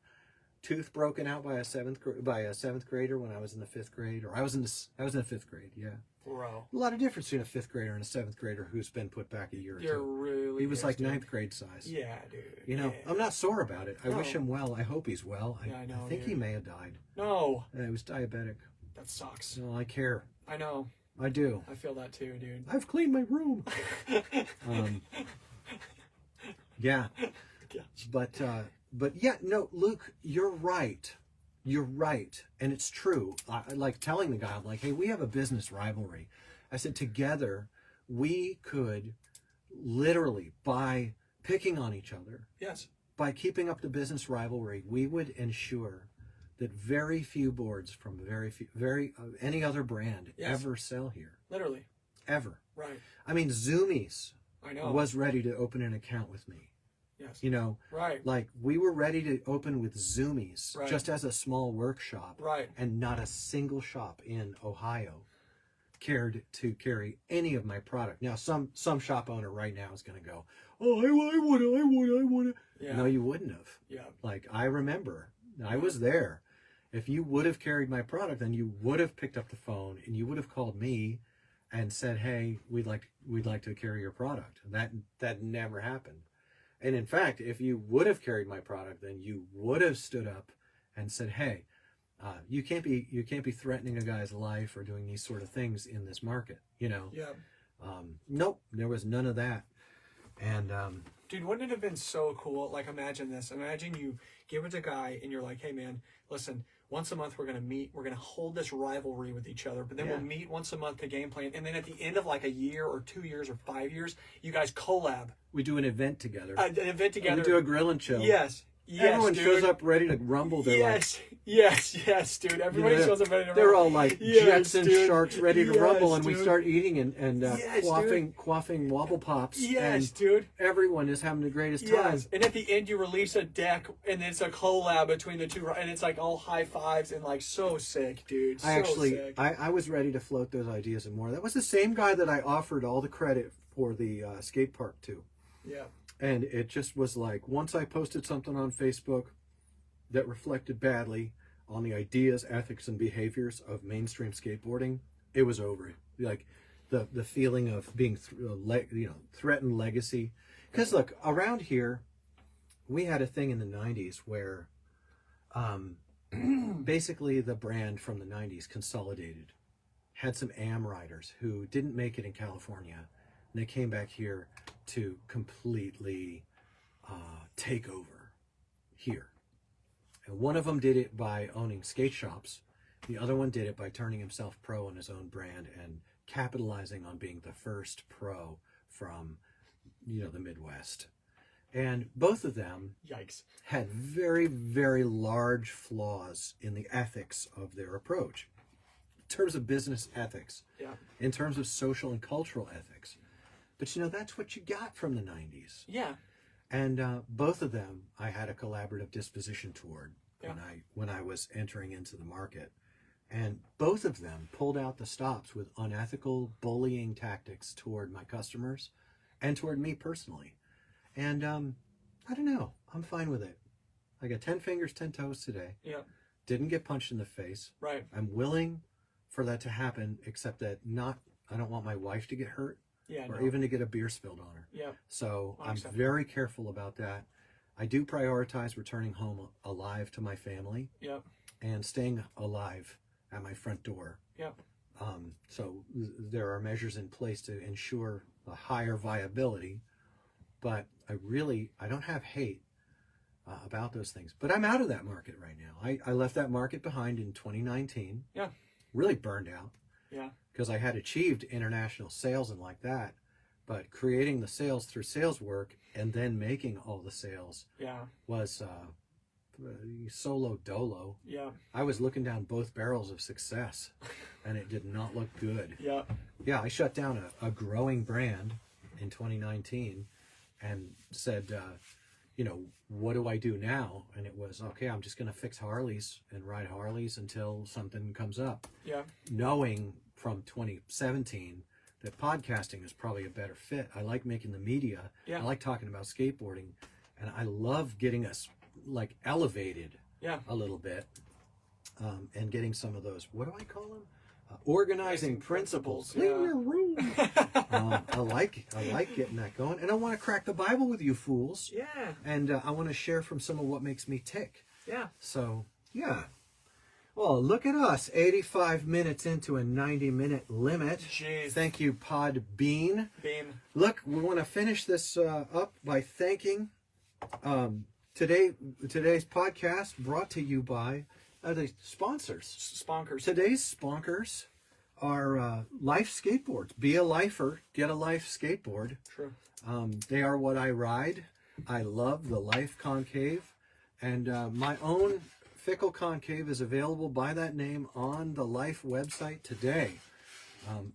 broken out by a 7th grader when I was in the 5th grade. Or I was in the 5th grade. Yeah. Bro. A lot of difference between a 5th grader and a 7th grader who's been put back a year or You're two. really. He was like dude. 9th grade size. Yeah, dude. Yeah. I'm not sore about it. I No. wish him well. I hope he's well. I know, I think dude. he may have died. No. He was diabetic. That sucks. No, I care. I know. I do. I feel that too, dude. I've cleaned my room. Yeah. But yeah, no, Luke, you're right. You're right. And it's true. I like telling the guy, I'm like, hey, we have a business rivalry. I said, together, we could literally, by picking on each other, Yes. by keeping up the business rivalry, we would ensure that very few boards from any other brand ever sell here. Literally. Ever. Right. I mean, Zoomies I know. was ready to open an account with me. Yes. Right. Like, we were ready to open with Zoomies just as a small workshop. Right. And not a single shop in Ohio cared to carry any of my product. Now, some shop owner right now is going to go, oh, I would. Yeah. No, you wouldn't have. Yeah. Like, I remember, I was there. If you would have carried my product, then you would have picked up the phone and you would have called me and said, hey, we'd like to carry your product. That never happened. And in fact, if you would have carried my product, then you would have stood up and said, hey, You can't be threatening a guy's life or doing these sort of things in this market, you know. Yeah. Nope, there was none of that. And dude, wouldn't it have been so cool? Like, imagine this. Imagine you give it to a guy and you're like, hey, man, listen, once a month we're going to meet. We're going to hold this rivalry with each other. But then we'll meet once a month to game plan. And then at the end of like a year or 2 years or 5 years, you guys collab. we do an event together. An event together. We do a grilling show. Yes. Yes, Everyone dude. shows up ready to rumble. They're Yes, dude. Everybody shows up ready to rumble. They're all like jets and dude. sharks ready to rumble, and we dude. start eating and Yes, quaffing wobble pops. Yes, and dude. Everyone is having the greatest time. Yes, and at the end you release a deck, and it's a collab between the two, and it's like all high fives and like so sick, dude. So sick. I was ready to float those ideas and more. That was the same guy that I offered all the credit for the skate park to. Yeah. And it just was like, once I posted something on Facebook that reflected badly on the ideas, ethics, and behaviors of mainstream skateboarding, it was over. Like the feeling of being threatened legacy. Because look, around here, we had a thing in the 90s where basically the brand from the 90s consolidated. Had some AM riders who didn't make it in California. And they came back here to completely take over here. And one of them did it by owning skate shops. The other one did it by turning himself pro on his own brand and capitalizing on being the first pro from, the Midwest. And both of them Yikes. had very, very large flaws in the ethics of their approach. In terms of business ethics. Yeah. In terms of social and cultural ethics. But that's what you got from the 90s. Yeah. And both of them I had a collaborative disposition toward when I was entering into the market. And both of them pulled out the stops with unethical bullying tactics toward my customers and toward me personally. And I don't know. I'm fine with it. I got 10 fingers, 10 toes today. Yeah. Didn't get punched in the face. Right. I'm willing for that to happen, except that I don't want my wife to get hurt. Yeah, or even to get a beer spilled on her. Yeah. So I'm very careful about that. I do prioritize returning home alive to my family. Yeah. And staying alive at my front door. Yeah. So there are measures in place to ensure a higher viability, but I don't have hate about those things. But I'm out of that market right now. I left that market behind in 2019. Yeah. Really burned out. Yeah. Because I had achieved international sales and like that, but creating the sales through sales work and then making all the sales was solo dolo. Yeah. I was looking down both barrels of success, and it did not look good. Yeah. Yeah, I shut down a growing brand in 2019 and said, what do I do now? And it was, okay, I'm just going to fix Harleys and ride Harleys until something comes up. Yeah. Knowing from 2017 that podcasting is probably a better fit. I like making the media. Yeah. I like talking about skateboarding, and I love getting us like elevated a little bit, and getting some of those, what do I call them? Organizing principles. Clean your room. I like getting that going, and I want to crack the Bible with you fools. Yeah. And I want to share from some of what makes me tick. Yeah. So yeah. Well, look at us, 85 minutes into a 90-minute limit. Jeez. Thank you, Podbean. Bean. Look, we want to finish this up by thanking today's podcast brought to you by the sponsors. Sponkers. Today's sponkers are Life Skateboards. Be a lifer, get a Life skateboard. True. They are what I ride. I love the Life Concave, and my own Fickle Concave is available by that name on the Life website today.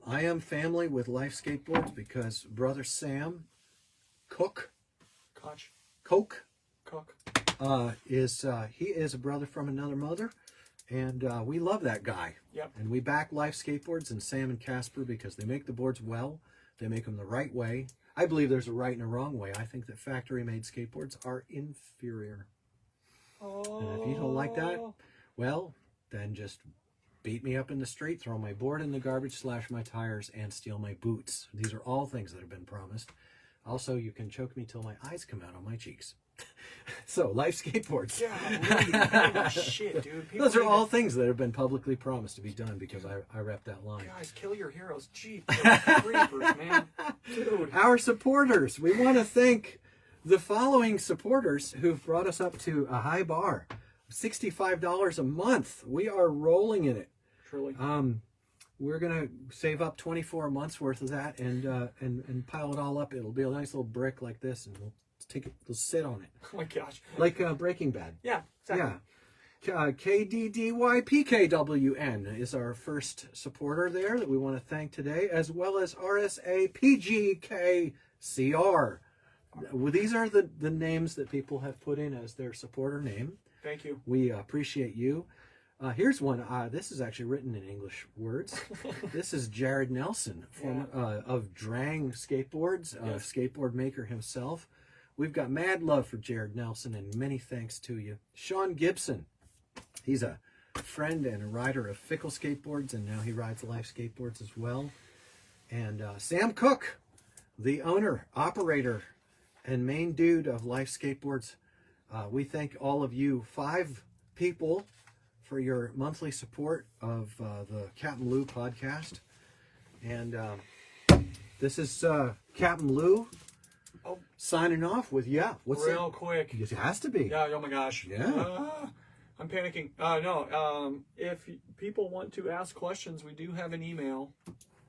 I am family with Life Skateboards because brother Sam Cook is a brother from another mother, and we love that guy. Yep. And we back Life Skateboards and Sam and Casper because they make the boards well. They make them the right way. I believe there's a right and a wrong way. I think that factory-made skateboards are inferior. And if you don't like that, well, then just beat me up in the street, throw my board in the garbage, slash my tires, and steal my boots. These are all things that have been promised. Also, you can choke me till my eyes come out on my cheeks. So, Life Skateboards. Yeah, holy shit, dude. People Those are need all to- things that have been publicly promised to be done because I repped that line. Guys, kill your heroes. Jeep, creepers, man. Dude. Our supporters. We want to thank the following supporters who've brought us up to a high bar. $65 a month. We are rolling in it. Truly. We're gonna save up 24 months worth of that and pile it all up. It'll be a nice little brick like this, and we'll take it. We'll sit on it Oh my gosh. like Breaking Bad. Yeah, exactly. Yeah. KDDYPKWN is our first supporter there that we want to thank today, as well as RSAPGKCR. Well, these are the names that people have put in as their supporter name. Thank you. We appreciate you. Here's one. This is actually written in English words. This is Jared Nelson of Drang Skateboards, skateboard maker himself. We've got mad love for Jared Nelson and many thanks to you. Sean Gibson. He's a friend and a rider of Fickle Skateboards, and now he rides Life Skateboards as well. And Sam Cook, the owner, operator, and main dude of Life Skateboards. We thank all of you 5 people for your monthly support of the CapmLew podcast. And this is CapmLew signing off with, what's Real quick. It has to be. Yeah, oh my gosh. Yeah. I'm panicking. If people want to ask questions, we do have an email,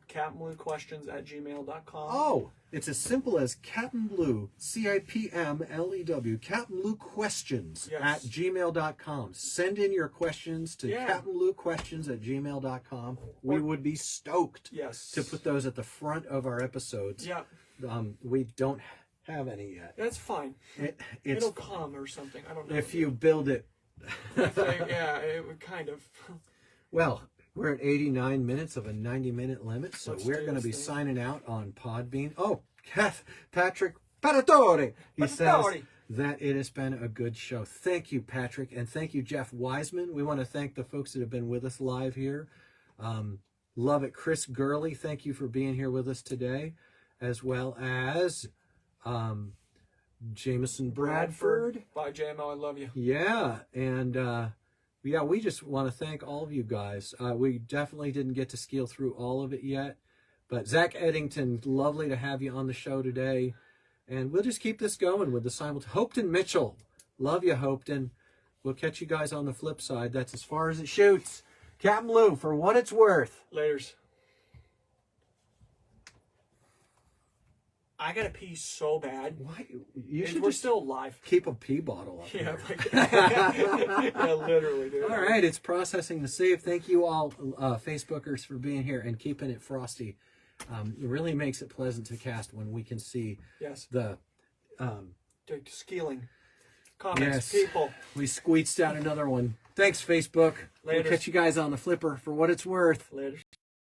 CapmLewQuestions@gmail.com. Oh, it's as simple as CapmLew, CIPMLEW, CapmLewQuestions Yes. @gmail.com. Send in your questions to CapmLewQuestions@gmail.com. We would be stoked Yes. to put those at the front of our episodes. Yeah, We don't have any yet. that's fine. It's It'll come or something. I don't know. if you build it. Yeah, it would kind of. Well, we're at 89 minutes of a 90-minute limit, so Let's we're do going to this be thing. signing out on Podbean. Oh, Patrick Paratore. He says that it has been a good show. Thank you, Patrick, and thank you, Jeff Wiseman. We want to thank the folks that have been with us live here. Love it. Chris Gurley, thank you for being here with us today, as well as Jameson Bradford. Bye, JMO. I love you. Yeah, and we just want to thank all of you guys. We definitely didn't get to scale through all of it yet, but Zach Eddington, lovely to have you on the show today, and we'll just keep this going with the Hopton Mitchell, love you, Hopton. We'll catch you guys on the flip side. That's as far as it shoots. CapmLew, for what it's worth. Laters. I gotta pee so bad. Why? You should We're just still live. keep a pee bottle up Yeah, there. yeah, literally, dude. All right, it's processing the save. Thank you all, Facebookers, for being here and keeping it frosty. It really makes it pleasant to cast when we can see Yes. the. Dude, skeeling. Comments, Yes. people. We squeezed out another one. Thanks, Facebook. Later. We'll catch you guys on the flipper for what it's worth. Later.